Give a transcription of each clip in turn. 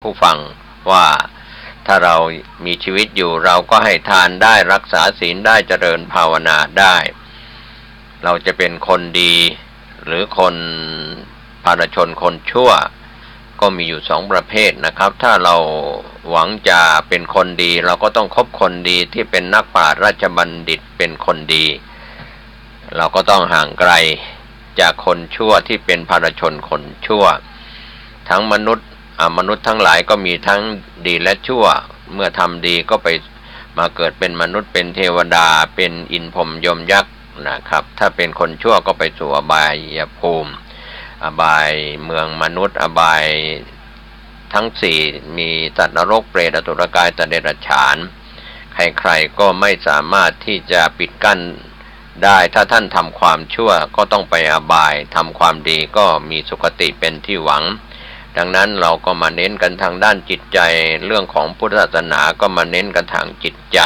ผู้ฟังว่าถ้าเรามีชีวิตอยู่เราก็ให้ทานได้รักษาศีลได้เจริญภาวนาได้เราจะเป็นคนดีหรือคนภารชนคนชั่วก็มีอยู่สองประเภทนะครับถ้าเราหวังจะเป็นคนดีเราก็ต้องคบคนดีที่เป็นนักปราชญ์ราชบัณฑิตเป็นคนดีเราก็ต้องห่างไกลจากคนชั่วที่เป็นภารชนคนชั่วทั้งมนุษย์ทั้งหลายก็มีทั้งดีและชั่วเมื่อทำดีก็ไปมาเกิดเป็นมนุษย์เป็นเทวดาเป็นอินทร์พรหมยมยักษ์นะครับถ้าเป็นคนชั่วก็ไปสู่อบายภูมิอบายเมืองมนุษย์อบายทั้งสี่มีสัตว์นรกเปรตอสุรกายสัตว์เดรัจฉานใครๆก็ไม่สามารถที่จะปิดกั้นได้ถ้าท่านทำความชั่วก็ต้องไปอบายทำความดีก็มีสุคติเป็นที่หวังดังนั้นเราก็มาเน้นกันทางด้านจิตใจเรื่องของพุทธศาสนาก็มาเน้นกันทางจิตใจ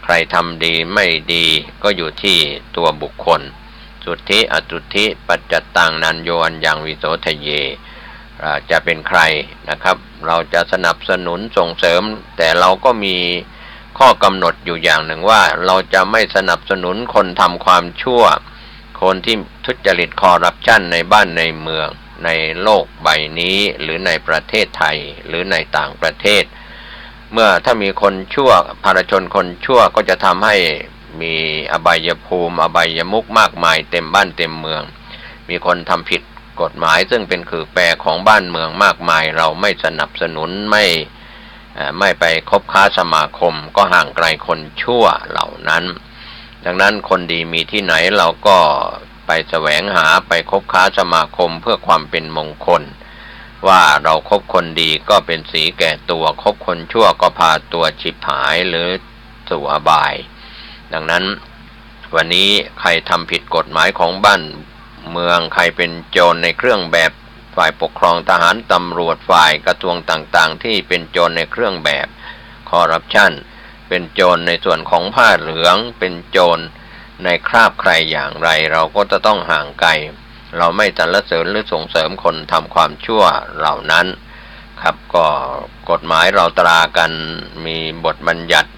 ใครทำดีไม่ดีก็อยู่ที่ตัวบุคคลสุทธิอสุทธิปัจจตังนันโยอัญญังวิโสทะเยจะเป็นใครนะครับเราจะสนับสนุนส่งเสริมแต่เราก็มีข้อกำหนดอยู่อย่างหนึ่งว่าเราจะไม่สนับสนุนคนทำความชั่วคนที่ทุจริตคอร์รัปชันในบ้านในเมืองในโลกใบนี้หรือในประเทศไทยหรือในต่างประเทศเมื่อถ้ามีคนชั่วภารชนคนชั่วก็จะทำให้มีอบายภูมิอบายมุขมากมายเต็มบ้านเต็มเมืองมีคนทำผิดกฎหมายซึ่งเป็นขื่อแปรของบ้านเมืองมากมายเราไม่สนับสนุนไม่ไปคบค้าสมาคมก็ห่างไกลคนชั่วเหล่านั้นดังนั้นคนดีมีที่ไหนเราก็ไปแสวงหาไปคบค้าสมาคมเพื่อความเป็นมงคลว่าเราคบคนดีก็เป็นสีแก่ตัวคบคนชั่วก็พาตัวฉิบหายหรือสู่อบายดังนั้นวันนี้ใครทำผิดกฎหมายของบ้านเมืองใครเป็นโจรในเครื่องแบบฝ่ายปกครองทหารตำรวจฝ่ายกระทรวงต่างๆที่เป็นโจรในเครื่องแบบคอร์รัปชันเป็นโจรในส่วนของผ้าเหลืองเป็นโจรในคราบใครอย่างไรเราก็จะต้องห่างไกลเราไม่สรรเสริญหรือส่งเสริมคนทำความชั่วเหล่านั้นครับก็กฎหมายเราตรากันมีบทบัญญัติ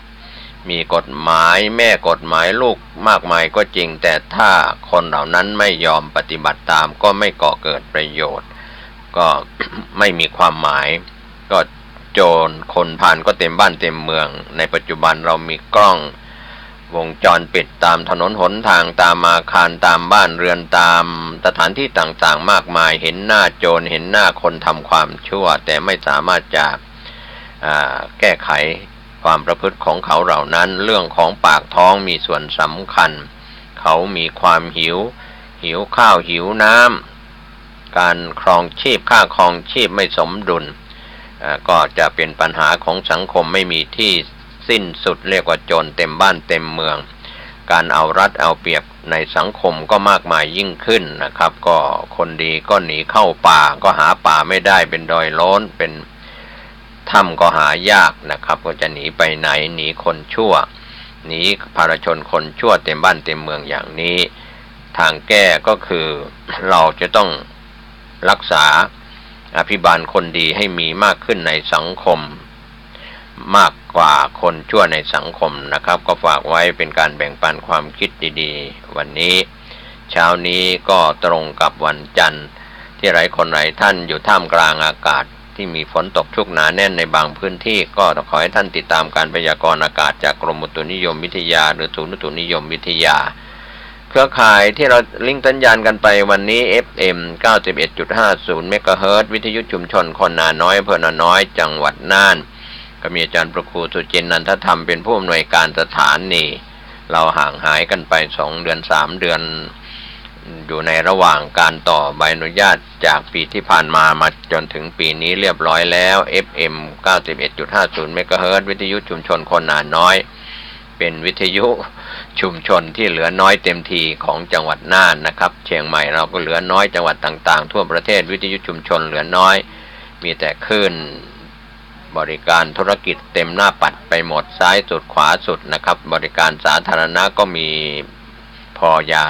มีกฎหมายแม่กฎหมายลูกมากมายก็จริงแต่ถ้าคนเหล่านั้นไม่ยอมปฏิบัติตามก็ไม่ก่อเกิดประโยชน์ก็ ไม่มีความหมายก็โจรคนผ่านก็เต็มบ้านเต็มเมืองในปัจจุบันเรามีกล้องวงจรปิดตามถนนหนทางตามอาคารตามบ้านเรือนตามสถานที่ต่างๆมากมายเห็นหน้าโจรเห็นหน้าคนทำความชั่วแต่ไม่สามารถจะแก้ไขความประพฤติของเขาเหล่านั้นเรื่องของปากท้องมีส่วนสำคัญเขามีความหิวข้าวหิวน้ำการครองชีพค่าครองชีพไม่สมดุลก็จะเป็นปัญหาของสังคมไม่มีที่สิ้นสุดเรียกว่าโจรเต็มบ้านเต็มเมืองการเอารัดเอาเปรียบในสังคมก็มากมายยิ่งขึ้นนะครับก็คนดีก็หนีเข้าป่าก็หาป่าไม่ได้เป็นดอยโล้นเป็นถ้ำก็หายากนะครับก็จะหนีไปไหนหนีคนชั่วหนีภารชนคนชั่วเต็มบ้านเต็มเมืองอย่างนี้ทางแก้ก็คือเราจะต้องรักษาอภิบาลคนดีให้มีมากขึ้นในสังคมมากกว่าคนชั่วในสังคมนะครับก็ฝากไว้เป็นการแบ่งปันความคิดดีๆวันนี้เช้านี้ก็ตรงกับวันจันทร์ที่หลายคนหลายท่านอยู่ท่ามกลางอากาศที่มีฝนตกชุกหนาแน่นในบางพื้นที่ก็ขอให้ท่านติดตามการพยากรณ์อากาศจากกรมอุตุนิยมวิทยาหรือศูนย์อุตุนิยมวิทยาเครือข่ายที่เราลิงก์สัญญาณกันไปวันนี้ FM 91.50 เมกะเฮิรตซ์วิทยุชุมชนคนนาน้อยอำเภอนาน้อยจังหวัดน่านก็มีอาจารย์ประครูสุจินต์นันทธรรมเป็นผู้อำนวยการสถานีเราห่างหายกันไป2 เดือน3 เดือนอยู่ในระหว่างการต่อใบอนุญาตจากปีที่ผ่านมาจนถึงปีนี้เรียบร้อยแล้ว FM 91.50 เมกะเฮิรตซ์วิทยุชุมชนคนนาน้อยเป็นวิทยุชุมชนที่เหลือน้อยเต็มทีของจังหวัดน่านนะครับเชียงใหม่เราก็เหลือน้อยจังหวัดต่างๆทั่วประเทศวิทยุชุมชนเหลือน้อยมีแต่คลื่นบริการธุรกิจเต็มหน้าปัดไปหมดซ้ายสุดขวาสุดนะครับบริการสาธารณะก็มีพอยา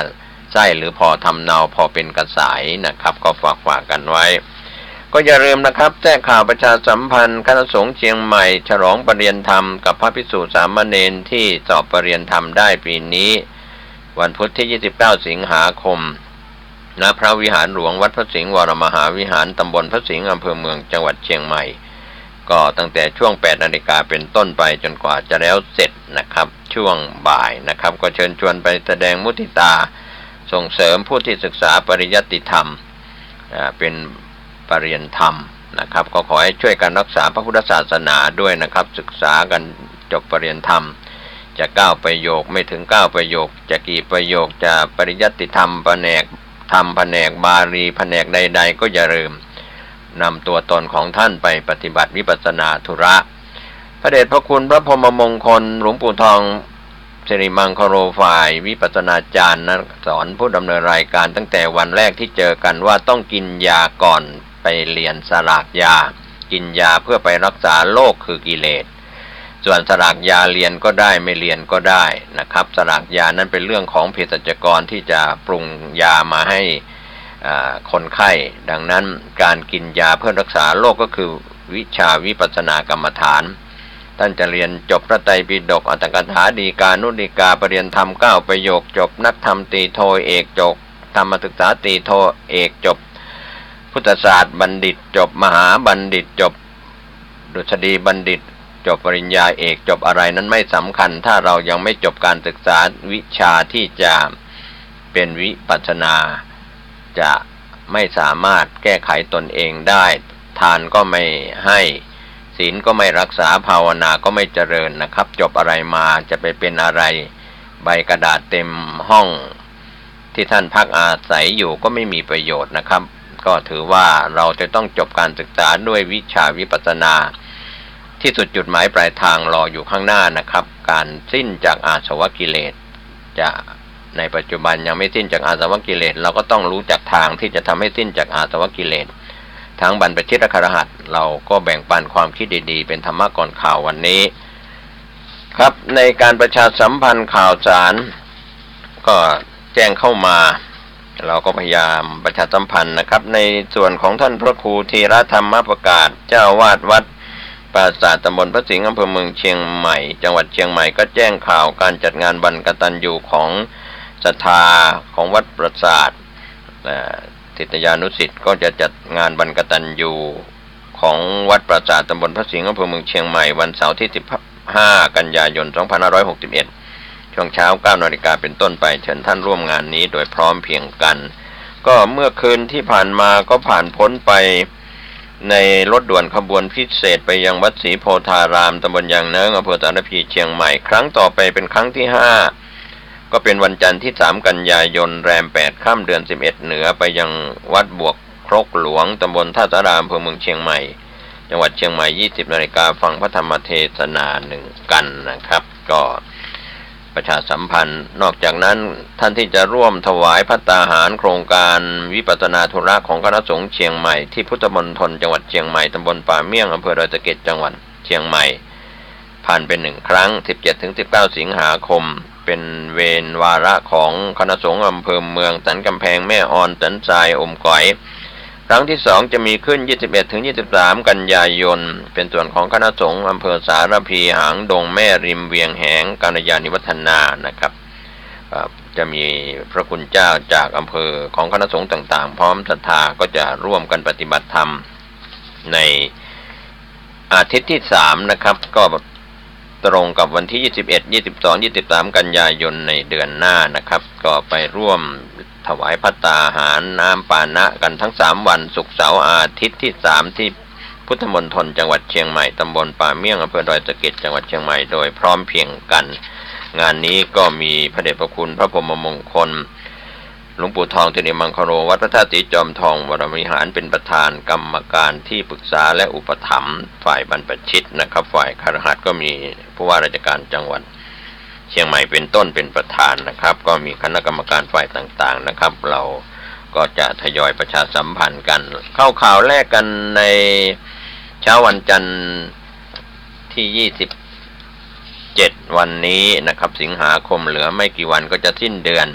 ไส้หรือพอทำเนาพอเป็นกระสายนะครับก็ฝากกันไว้ ก็อย่าลืมนะครับแจ้งข่าวประชาสัมพันธ์คณะสงฆ์เชียงใหม่ฉลองปริญญาธรรมกับพระภิกษุสามเณรที่สอบปริญญาธรรมได้ปีนี้วันพุธที่ 29 สิงหาคมณพระวิหารหลวงวัดพระสิงห์วรมหาวิหารตำบลพระสิงห์อำเภอเมืองจังหวัดเชียงใหม่ก็ตั้งแต่ช่วง 8 นาฬิกาเป็นต้นไปจนกว่าจะแล้วเสร็จนะครับช่วงบ่ายนะครับก็เชิญชวนไปแสดงมุทิตาส่งเสริมผู้ที่ศึกษาปริยัติธรรมเป็นปริญญาธรรมนะครับก็ขอให้ช่วยกันรักษาพระพุทธศาสนาด้วยนะครับศึกษากันจบปริญญาธรรมจะ9 ประโยคไม่ถึง9 ประโยคจะกี่ประโยคจะปริยัติธรรมแผนกธรรมแผนกบาลีแผนกใดๆก็อย่าลืมนำตัวตนของท่านไปปฏิบัติวิปัสสนาธุระพระเดชพระคุณพระพรหมมงคลหลวงปู่ทองสิริมังคโรฝ่ายวิปัสสนาจารย์นะสอนผู้ดำเนินรายการตั้งแต่วันแรกที่เจอกันว่าต้องกินยาก่อนไปเรียนสลากยากินยาเพื่อไปรักษาโรคคือกิเลสส่วนสลากยาเรียนก็ได้ไม่เรียนก็ได้นะครับสลากยานั้นเป็นเรื่องของเภสัชกรที่จะปรุงยามาให้คนไข้ดังนั้นการกินยาเพื่อรักษาโรคก็คือวิชาวิปัสสนากรรมฐานท่านจะเรียนจบพระไตรปิฎกอัตถกถาฎีกานุฎีกาปริญญาธรรม9 ประโยคจบนักธรรมตรีโทเอกจบธรรมศึกษาตรีโทเอกจบพุทธศาสตร์บัณฑิตจบมหาบัณฑิตจบดุษฎีบัณฑิตจบปริญญาเอกจบอะไรนั้นไม่สำคัญถ้าเรายังไม่จบการศึกษาวิชาที่จะเป็นวิปัสสนาจะไม่สามารถแก้ไขตนเองได้ทานก็ไม่ให้ศีลก็ไม่รักษาภาวนาก็ไม่เจริญนะครับจบอะไรมาจะไปเป็นอะไรใบกระดาษเต็มห้องที่ท่านพักอาศัยอยู่ก็ไม่มีประโยชน์นะครับก็ถือว่าเราจะต้องจบการศึกษาด้วยวิชาวิปัสสนาที่สุดจุดหมายปลายทางรออยู่ข้างหน้านะครับการสิ้นจากอาสวะกิเลสจะในปัจจุบันยังไม่สิ้นจากอาสวะกิเลสเราก็ต้องรู้จักทางที่จะทำให้สิ้นจากอาสวะกิเลสทั้งบรรพชิตและคฤหัสถ์เราก็แบ่งปันความคิดดีๆเป็นธรรมะก่อนข่าววันนี้ครับในการประชาสัมพันธ์ข่าวสารก็แจ้งเข้ามาเราก็พยายามประชาสัมพันธ์นะครับในส่วนของท่านพระครูธีรธรรมประกาศเจ้าวาดวัดปราสาทตำบลพระสิงห์อำเภอเมืองเชียงใหม่จังหวัดเชียงใหม่ก็แจ้งข่าวการจัดงานบรรกตัญญูของศรัทธาของวัดปราสาทศิษยานุศิษย์ก็จะจัดงานบรรกตัญญูของวัดปราสาทตำบลพระสิงห์อำเภอเมืองเชียงใหม่วันเสาร์ที่15 กันยายน 2561ช่วงเช้า 9 นาฬิกาเป็นต้นไปเชิญท่านร่วมงานนี้โดยพร้อมเพรียงกันก็เมื่อคืนที่ผ่านมาก็ผ่านพ้นไปในรถด่วนขบวนพิเศษไปยังวัดศรีโพธารามตำบลยางเนิ้งอำเภอสารพีเชียงใหม่ครั้งต่อไปเป็นครั้งที่5ก็เป็นวันจันทร์ที่3 กันยายนแรม 8 ค่ำเดือน 11เหนือไปยังวัดบวกครกหลวงตำบลท่าสารามอำเภอเมืองเชียงใหม่จังหวัดเชียงใหม่ 20 นาฬิกาฟังพระธรรมเทศนา1กันนะครับก็ประชาสัมพันธ์นอกจากนั้นท่านที่จะร่วมถวายภัตตาหารโครงการวิปัสสนาธุระของคณะสงฆ์เชียงใหม่ที่พุทธมณฑลจังหวัดเชียงใหม่ตำบลป่าเมี่ยงอำเภอดอยสะเก็ดจังหวัดเชียงใหม่ผ่านเป็น1 ครั้ง 17-19 สิงหาคมเป็นเวรวาระของคณะสงฆ์อำเภอเมืองสันกำแพงแม่ออนสันทรายอมก๋อยครั้งที่2จะมีขึ้น 21-23 กันยายนเป็นส่วนของคณะสงฆ์อำเภอสารพีหางดงแม่ริมเวียงแหงกาญจนิวัฒนานะครับจะมีพระคุณเจ้าจากอำเภอของคณะสงฆ์ต่างๆพร้อมศรัทธาก็จะร่วมกันปฏิบัติธรรมในอาทิตย์ที่3นะครับก็ตรงกับวันที่21 22 23 กันยายนในเดือนหน้านะครับก็ไปร่วมถวายภัตตาหารน้ำปานะกันทั้ง3วันศุกร์เสาร์อาทิตย์ที่3ที่พุทธมณฑลจังหวัดเชียงใหม่ตำบลป่าเมี่ยงอำเภอดอยสะเก็ดจังหวัดเชียงใหม่โดยพร้อมเพรียงกันงานนี้ก็มีพระเดชพระคุณพระพรหมมงคลหลวงปู่ทองสิริมังคโรวัดพระธาตุสีจอมทองวรวิหารเป็นประธานกรรมการที่ปรึกษาและอุปถัมภ์ฝ่ายบรรพชิตนะครับฝ่ายคฤหัสถ์ก็มีผู้ว่าราชการจังหวัดเชียงใหม่เป็นต้นเป็นประธานนะครับก็มีคณะกรรมการฝ่ายต่างๆนะครับเราก็จะทยอยประชาสัมพันธ์กันเข้าข่าวแรกกันในเช้าวันจันทร์ที่27วันนี้นะครับสิงหาคมเหลือไม่กี่วันก็จะสิ้นเดือน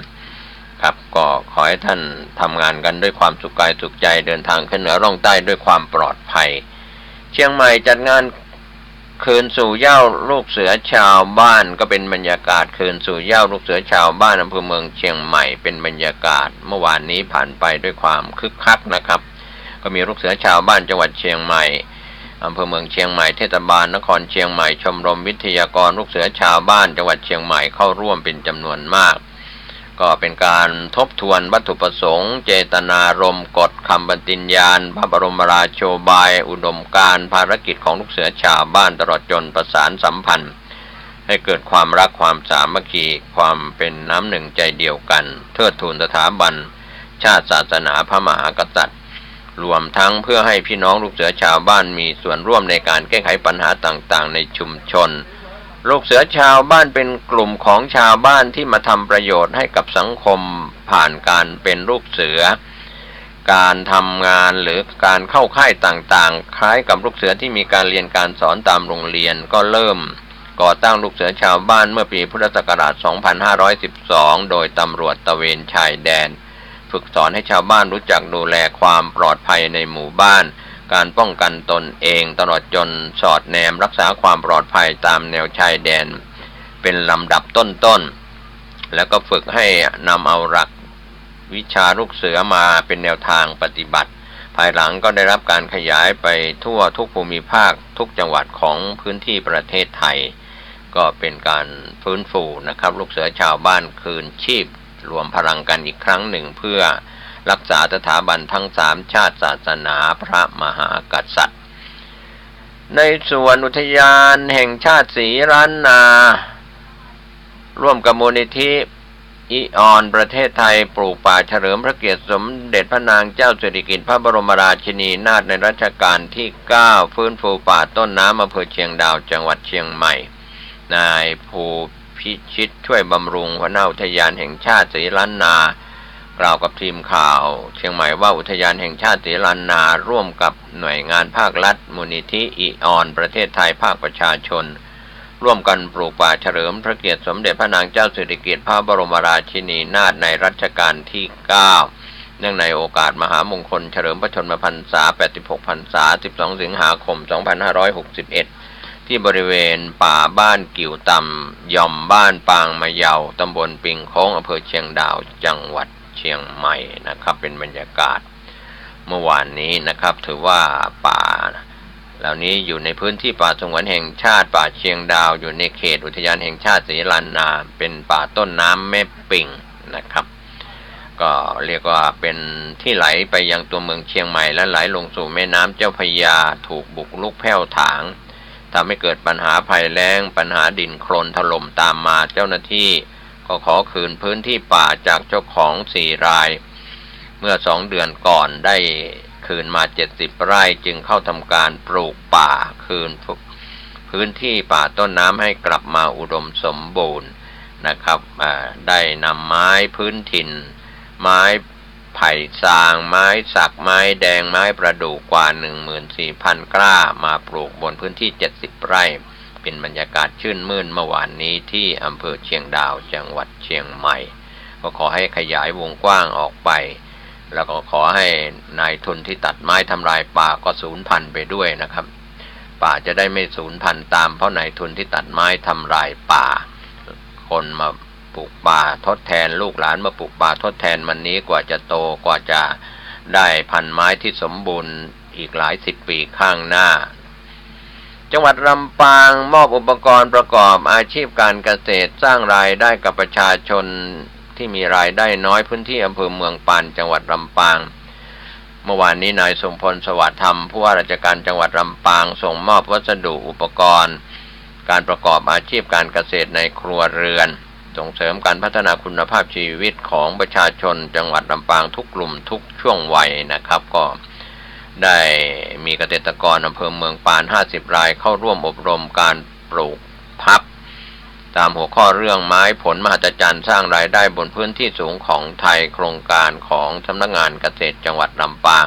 ครับก็ขอให้ท่านทำงานกันด้วยความสุขกายสุขใจเดินทางขึ้นเหนือร่องใต้ด้วยความปลอดภัยเชียงใหม่จัดงานคืนสู่เหย้าลูกเสือชาวบ้านก็เป็นบรรยากาศคืนสู่เหย้าลูกเสือชาวบ้านอำเภอเมืองเชียงใหม่เป็นบรรยากาศเมื่อวานนี้ผ่านไปด้วยความคึกคักนะครับก็มีลูกเสือชาวบ้านจังหวัดเชียงใหม่อำเภอเมืองเชียงใหม่เทศบาลนครเชียงใหม่ชมรมวิทยากรลูกเสือชาวบ้านจังหวัดเชียงใหม่เข้าร่วมเป็นจำนวนมากก็เป็นการทบทวนวัตถุประสงค์เจตนารมณ์กฎคำปฏิญญาณพระบรมราโชบายอุดมการณ์ภารกิจของลูกเสือชาวบ้านตลอดจนประสานสัมพันธ์ให้เกิดความรักความสามัคคีความเป็นน้ำหนึ่งใจเดียวกันเทิดทูนสถาบันชาติศาสนาพระมหากษัตริย์รวมทั้งเพื่อให้พี่น้องลูกเสือชาวบ้านมีส่วนร่วมในการแก้ไขปัญหาต่างๆในชุมชนลูกเสือชาวบ้านเป็นกลุ่มของชาวบ้านที่มาทำประโยชน์ให้กับสังคมผ่านการเป็นลูกเสือการทำงานหรือการเข้าค่ายต่างๆคล้ายกับลูกเสือที่มีการเรียนการสอนตามโรงเรียนก็เริ่มก่อตั้งลูกเสือชาวบ้านเมื่อปีพุทธศักราช 2512 โดยตำรวจตระเวนชายแดนฝึกสอนให้ชาวบ้านรู้จักดูแลความปลอดภัยในหมู่บ้านการป้องกันตนเองตลอดจนสอดแนมรักษาความปลอดภัยตามแนวชายแดนเป็นลำดับต้นๆแล้วก็ฝึกให้นำเอาหลักวิชาลูกเสือมาเป็นแนวทางปฏิบัติภายหลังก็ได้รับการขยายไปทั่วทุกภูมิภาคทุกจังหวัดของพื้นที่ประเทศไทยก็เป็นการฟื้นฟูนะครับลูกเสือชาวบ้านคืนชีพรวมพลังกันอีกครั้งหนึ่งเพื่อรักษาสถาบันทั้ง3ชาติศาสนาพระมหากษัตริย์ในส่วนอุทยานแห่งชาติศรีล้านนาร่วมกับมูลนิธิอิออนประเทศไทยปลูกป่าเฉลิมพระเกียรติสมเด็จพระนางเจ้าสิริกิติ์พระบรมราชินีนาถในรัชกาลที่9ฟื้นฟูป่าต้นน้ำอำเภอเชียงดาวจังหวัดเชียงใหม่นายภูพิชิตช่วยบำรุงหัวหน้าอุทยานแห่งชาติศรีล้านนากล่าวกับทีมข่าวเชียงใหม่ว่าอุทยานแห่งชาติศรีล้านนาร่วมกับหน่วยงานภาครัฐมูลนิธิอิออนประเทศไทยภาคประชาชนร่วมกันปลูกป่าเฉลิมพระเกียรติสมเด็จพระนางเจ้าสิริกิติ์พระบรมราชินีนาถในรัชกาลที่9เนื่องในโอกาสมหามงคลเฉลิมพระชนมพรรษา86พรรษา12สิงหาคม2561ที่บริเวณป่าบ้านกิ่วต่ำย่อมบ้านปางมะเยาตำบลปิงโค้งอำเภอเชียงดาวจังหวัดเชียงใหม่นะครับเป็นบรรยากาศเมื่อวานนี้นะครับถือว่าป่าเหล่านี้อยู่ในพื้นที่ป่าสงวนแห่งชาติป่าเชียงดาวอยู่ในเขตอุทยานแห่งชาติศรีล้านนาเป็นป่าต้นน้ำแม่ปิ่งนะครับก็เรียกว่าเป็นที่ไหลไปยังตัวเมืองเชียงใหม่และไหลลงสู่แม่น้ำเจ้าพระยาถูกบุกรุกแผ่วถางทำให้เกิดปัญหาภัยแล้งปัญหาดินโคลนถล่มตามมาเจ้าหน้าที่ก็ขอคืนพื้นที่ป่าจากเจ้าของ4 รายเมื่อ2 เดือนก่อนได้คืนมา70 ไร่จึงเข้าทำการปลูกป่าคืนพื้นที่ป่าต้นน้ำให้กลับมาอุดมสมบูรณ์นะครับได้นำไม้พื้นถิ่นไม้ไผ่ซางไม้สักไม้แดงไม้ประดู่กว่า 14,000 กล้ามาปลูกบนพื้นที่70 ไร่เป็นบรรยากาศชื่นมื่นเมื่อวานนี้ที่อำเภอเชียงดาวจังหวัดเชียงใหม่ก็ขอให้ขยายวงกว้างออกไปแล้วก็ขอให้นายทุนที่ตัดไม้ทำลายป่าก็สูญพันธุ์ไปด้วยนะครับป่าจะได้ไม่สูญพันธุ์ตามเพราะนายทุนที่ตัดไม้ทำลายป่าคนมาปลูกป่าทดแทนลูกหลานมาปลูกป่าทดแทนมันนี้กว่าจะโตกว่าจะได้พันธุ์ไม้ที่สมบูรณ์อีกหลาย10 ปีข้างหน้าจังหวัดลำปางมอบอุปกรณ์ประกอบอาชีพการเกษตรสร้างรายได้กับประชาชนที่มีรายได้น้อยพื้นที่อำเภอเมืองปานจังหวัดลำปางเมื่อวานนี้นายสมพลสวัสดิ์ธรรมผู้ว่าราชการจังหวัดลำปางส่งมอบวัสดุอุปกรณ์การประกอบอาชีพการเกษตรในครัวเรือนส่งเสริมการพัฒนาคุณภาพชีวิตของประชาชนจังหวัดลำปางทุกกลุ่มทุกช่วงวัยนะครับก็ได้มีเกษตรกรอำเภอเมืองปาน50 รายเข้าร่วมอบรมการปลูกพับตามหัวข้อเรื่องไม้ผลมหัศจรรย์สร้างรายได้บนพื้นที่สูงของไทยโครงการของสำนักงานเกษตรจังหวัดลำปาง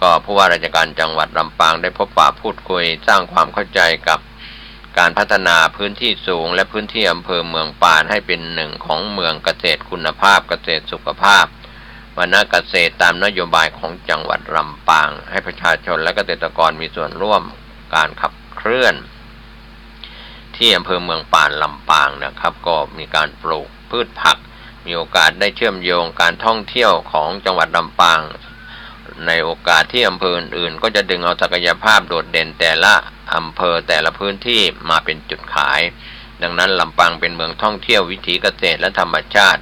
ก็ผู้ว่าราชการจังหวัดลำปางได้พบปะพูดคุยสร้างความเข้าใจกับ การพัฒนาพื้นที่สูงและพื้นที่อำเภอเมืองปานให้เป็นหนึ่งของเมืองเกษตรคุณภาพเกษตรสุขภาพวรรณเกษตรตามนโยบายของจังหวัดลำปางให้ประชาชนและเกษตรกรมีส่วนร่วมการขับเคลื่อนที่อำเภอเมืองปานลำปางนะครับก็มีการปลูกพืชผักมีโอกาสได้เชื่อมโยงการท่องเที่ยวของจังหวัดลำปางในโอกาสที่อำเภออื่นๆก็จะดึงเอาศักยภาพโดดเด่นแต่ละอำเภอแต่ละพื้นที่มาเป็นจุดขายดังนั้นลำปางเป็นเมืองท่องเที่ยววิถีเกษตรและธรรมชาติ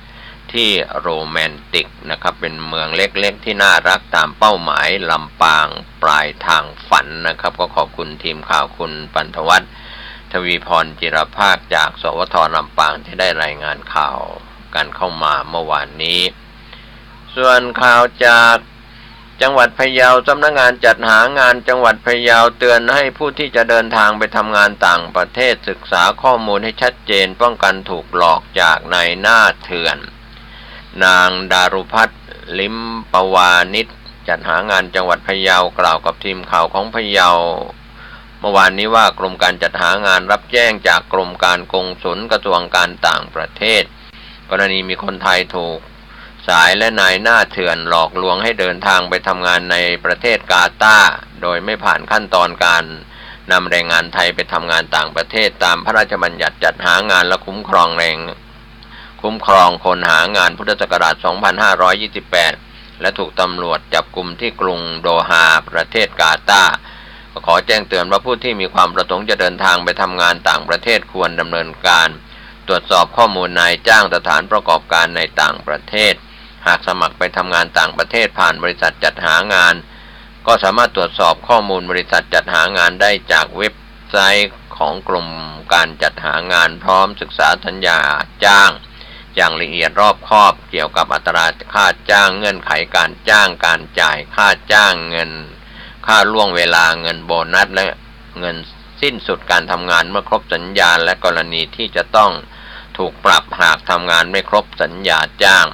ที่โรแมนติกนะครับเป็นเมืองเล็กๆที่น่ารักตามเป้าหมายลำปางปลายทางฝันนะครับก็ขอบคุณทีมข่าวคุณปันธวัฒน์ทวีพรจิรภาคจากสวทลำปางที่ได้รายงานข่าวกันเข้ามาเมื่อวานนี้ส่วนข่าวจากจังหวัดพะเยาสำนักงานจัดหางานจังหวัดพะเยาเตือนให้ผู้ที่จะเดินทางไปทำงานต่างประเทศศึกษาข้อมูลให้ชัดเจนป้องกันถูกหลอกจากนายหน้าเถื่อนนางดารุพัฒน์ลิ้มปวานิชจัดหางานจังหวัดพะเยากล่าวกับทีมข่าวของพะเยาเมื่อวานนี้ว่ากรมการจัดหางานรับแจ้งจากกรมการกงสุลกระทรวงการต่างประเทศกรณีมีคนไทยถูกสายและนายหน้าเถื่อนหลอกลวงให้เดินทางไปทำงานในประเทศกาตาร์โดยไม่ผ่านขั้นตอนการนำแรงงานไทยไปทำงานต่างประเทศตามพระราชบัญญัติจัดหางานและคุ้มครองคนหางานพุทธศักราช 2528 และถูกตำรวจจับกุมที่กรุงโดฮาประเทศกาตาร์ขอแจ้งเตือนว่าผู้ที่มีความประสงค์จะเดินทางไปทำงานต่างประเทศควรดำเนินการตรวจสอบข้อมูลนายจ้างสถานประกอบการในต่างประเทศหากสมัครไปทำงานต่างประเทศผ่านบริษัทจัดหางานก็สามารถตรวจสอบข้อมูลบริษัทจัดหางานได้จากเว็บไซต์ของกรมการจัดหางานพร้อมศึกษาสัญญาจ้างอย่างละเอียดรอบคอบเกี่ยวกับอัตราค่าจ้างเงื่อนไขการจ้างการจ่ายค่าจ้างเงินค่าล่วงเวลาเงินโบนัสและเงินสิ้นสุดการทำงานเมื่อครบสัญญาและกรณีที่จะต้องถูกปรับหากทำงานไม่ครบสัญญาจ้าง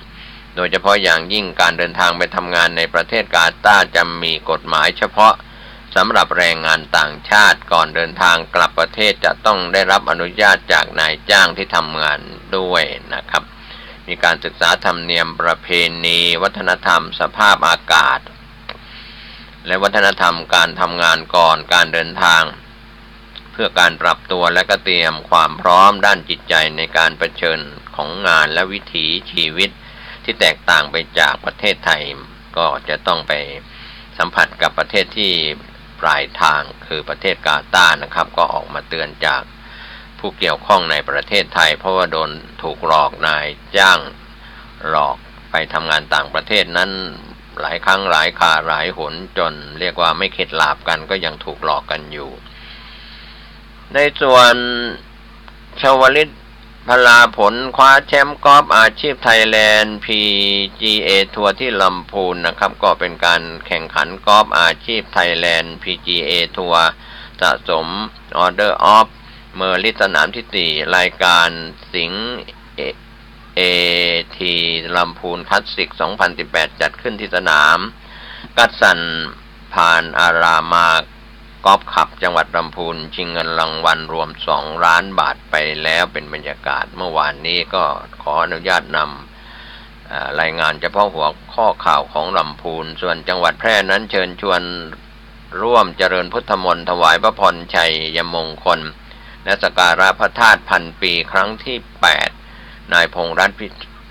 โดยเฉพาะอย่างยิ่งการเดินทางไปทำงานในประเทศกาตาร์จะมีกฎหมายเฉพาะสำหรับแรงงานต่างชาติก่อนเดินทางกลับประเทศจะต้องได้รับอนุญาตจากนายจ้างที่ทำงานด้วยนะครับมีการศึกษาธรรมเนียมประเพณีวัฒนธรรมสภาพอากาศและวัฒนธรรมการทำงานก่อนการเดินทางเพื่อการปรับตัวและก็เตรียมความพร้อมด้านจิตใจในการเผชิญของงานและวิถีชีวิตที่แตกต่างไปจากประเทศไทยก็จะต้องไปสัมผัสกับประเทศที่ปลายทางคือประเทศกาตาร์นะครับก็ออกมาเตือนจากผู้เกี่ยวข้องในประเทศไทยเพราะว่าโดนถูกหลอกนายจ้างหลอกไปทำงานต่างประเทศนั้นหลายครั้งหลายคราหลายหนจนเรียกว่าไม่เข็ดหลาบกันก็ยังถูกหลอกกันอยู่ในส่วนชวลิตพลาผลคว้าแชมป์กอล์ฟอาชีพไทยแลนด์ PGA ทัวร์ที่ลำพูนนะครับก็เป็นการแข่งขันกอล์ฟอาชีพไทยแลนด์ PGA ทัวร์สะสม Order of Merit สนามที่4รายการสิงห์ AT ลำพูนคลาสสิก 2018 จัดขึ้นที่สนามกัดสันพานอารามากอล์ฟคลับจังหวัดลำพูนชิงเงินรางวัลรวม2 ล้านบาทไปแล้วเป็นบรรยากาศเมื่อวานนี้ก็ขออนุญาตนำรายงานเฉพาะหัวข้อข่าวของลำพูนส่วนจังหวัดแพร่นั้นเชิญชวนร่วมเจริญพุทธมนต์ถวายพระพรชัยยมงคลและสักการะพระธาตุพันปีครั้งที่8นายพงษ์รัตน์พิ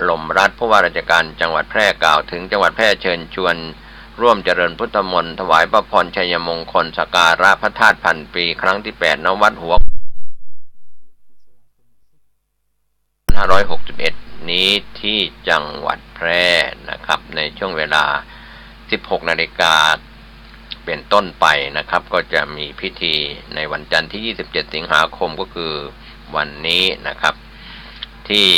ลมรัตน์ผู้ว่าราชการจังหวัดแพร่กล่าวถึงจังหวัดแพร่เชิญชวนร่วมเจริญพุทธมนต์ถวายพระพรชัยมงคลสักการะพระธาตุพันปีครั้งที่8ณวัดหัว561นี้ที่จังหวัดแพร่นะครับในช่วงเวลา 16 นาฬิกาเป็นต้นไปนะครับก็จะมีพิธีในวันจันทร์ที่ 27 สิงหาคมก็คือวันนี้นะครับที่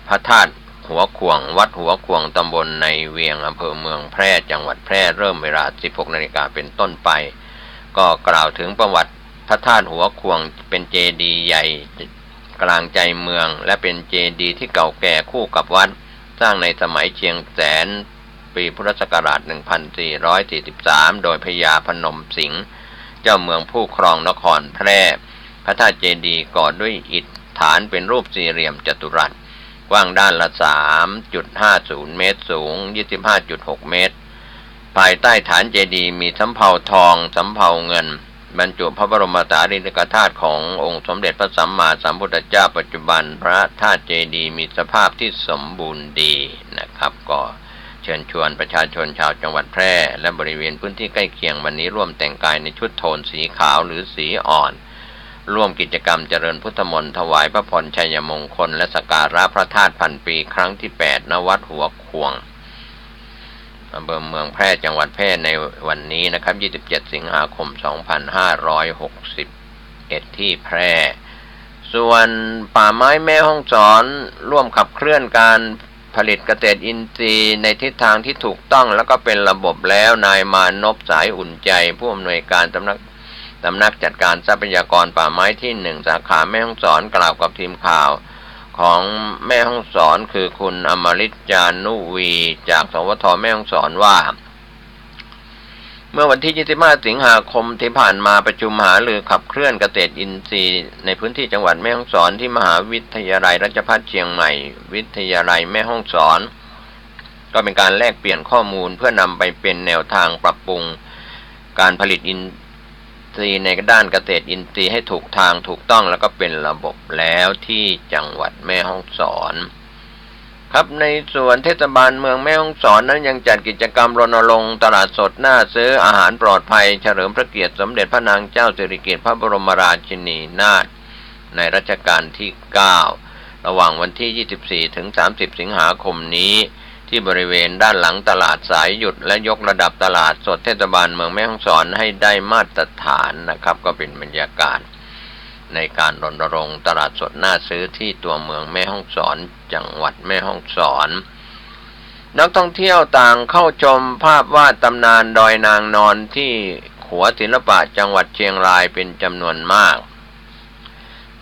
พระธาตุหัวขวงวัดหัวขวงตำบลในเวียงอำเภอเมืองแพร่จังหวัดแพร่เริ่มเวลา 16 นาฬิกาเป็นต้นไปก็กล่าวถึงประวัติพระธาตุหัวขวงเป็นเจดีย์ใหญ่กลางใจเมืองและเป็นเจดีย์ที่เก่าแก่คู่กับวัดสร้างในสมัยเชียงแสนปีพุทธศักราช 1443 โดยพญาพนมสิงห์ เจ้าเมืองผู้ครองนครแพร่พระธาตุเจดีย์ก่อด้วยอิฐฐานเป็นรูปสี่เหลี่ยมจัตุรัสกว้างด้านละ 3.50 เมตรสูง 25.6 เมตรภายใต้ฐานเจดีย์มีสำเภาทองสำเภาเงินบรรจุพระบรมสารีริกธาตุขององค์สมเด็จพระสัมมาสัมพุทธเจ้าปัจจุบันพระธาตุเจดีย์มีสภาพที่สมบูรณ์ดีนะครับก็เชิญชวนประชาชนชาวจังหวัดแพร่และบริเวณพื้นที่ใกล้เคียงวันนี้ร่วมแต่งกายในชุดโทนสีขาวหรือสีอ่อนร่วมกิจกรรมเจริญพุทธมนต์ถวายพระพรชัยมงคลและสักการะพระธาตุพันปีครั้งที่ 8 ณ วัดหัวควงอำเภอเมืองแพร่จังหวัดแพร่ในวันนี้นะครับ27 สิงหาคม 2561 ที่แพร่ส่วนป่าไม้แม่ฮ่องสอนร่วมขับเคลื่อนการผลิตเกษตรอินทรีย์ในทิศทางที่ถูกต้องแล้วก็เป็นระบบแล้วนายมานพสายอุ่นใจผู้อำนวยการสำนักจัดการทรัพยากรป่าไม้ที่ 1 สาขาแม่ฮ่องสอนกล่าวกับทีมข่าวของแม่ฮ่องสอนคือคุณอมฤตจานุวีจากสวทแม่ฮ่องสอนว่าเมื่อวันที่ 25 สิงหาคมที่ผ่านมาประชุมหารือขับเคลื่อนเกษตรอินทรีย์ในพื้นที่จังหวัดแม่ฮ่องสอนที่มหาวิทยาลัยราชภัฏเชียงใหม่วิทยาลัยแม่ฮ่องสอนก็เป็นการแลกเปลี่ยนข้อมูลเพื่อนำไปเป็นแนวทางปรับปรุงการผลิตอินทรีย์ในด้านเกษตรอินทรีย์ให้ถูกทางถูกต้องแล้วก็เป็นระบบแล้วที่จังหวัดแม่ฮ่องสอนครับในส่วนเทศบาลเมืองแม่ฮ่องสอนนั้นยังจัดกิจกรรมรณรงค์ตลาดสดน่าซื้ออาหารปลอดภัยเฉลิมพระเกียรติสมเด็จพระนางเจ้าสิริกิติ์พระบรมราชินีนาถในรัชกาลที่ 9 ระหว่างวันที่ 24 ถึง 30 สิงหาคมนี้ที่บริเวณด้านหลังตลาดสายหยุดและยกระดับตลาดสดเทศบาลเมืองแม่ฮ่องสอนให้ได้มาตรฐานนะครับก็เป็นบรรยากาศในการรณรงค์ตลาดสดน่าซื้อที่ตัวเมืองแม่ฮ่องสอนจังหวัดแม่ฮ่องสอนนักท่องเที่ยวต่างเข้าชมภาพวาดตำนานดอยนางนอนที่ขัวศิลปะจังหวัดเชียงรายเป็นจำนวนมาก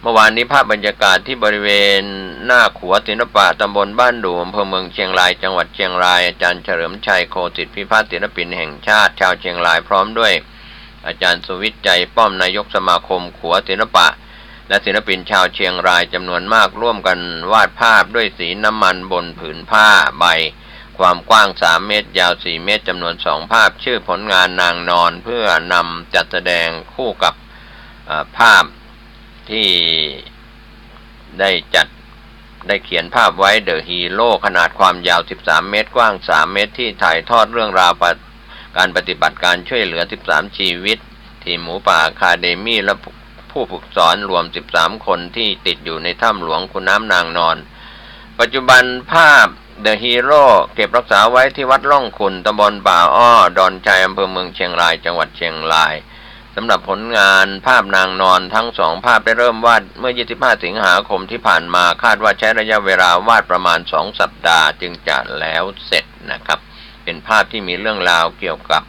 เมื่อวานนี้ภาพบรรยากาศที่บริเวณหน้าขัวศิลปะตำบลบ้านดูอำเภอเมืองเชียงรายจังหวัดเชียงรายอาจารย์เฉลิมชัยโคสิทธิพิพัฒน์ศิลปินแห่งชาติชาวเชียงรายพร้อมด้วยอาจารย์สุวิทย์ใจป้อมนายกสมาคมขัวศิลปะและศิลปินชาวเชียงรายจำนวนมากร่วมกันวาดภาพด้วยสีน้ำมันบนผืนผ้าใบความกว้าง3 เมตรยาว4 เมตรจำนวน2 ภาพชื่อผลงานนางนอนเพื่อนำจัดแสดงคู่กับภาพที่ได้เขียนภาพไว้เดอะฮีโร่ขนาดความยาว13 เมตรกว้าง3 เมตรที่ถ่ายทอดเรื่องราวการปฏิบัติการช่วยเหลือ13 ชีวิตทีมหมูป่าอะคาเดมี่และผู้ฝึกสอนรวม13 คนที่ติดอยู่ในถ้ำหลวงขุนน้ำนางนอนปัจจุบันภาพเดอะฮีโร่เก็บรักษาไว้ที่วัดร่องขุ่นตำบลป่าอ้อดอนชัยอำเภอเมืองเชียงรายจังหวัดเชียงรายสำหรับผลงานภาพนางนอนทั้ง2 ภาพได้เริ่มวาดเมื่อ 25 สิงหาคมที่ผ่านมาคาดว่าใช้ระยะเวลาวาดประมาณ2 สัปดาห์จึงจะแล้วเสร็จนะครับเป็นภาพที่มีเรื่องราวเกี่ยวกับ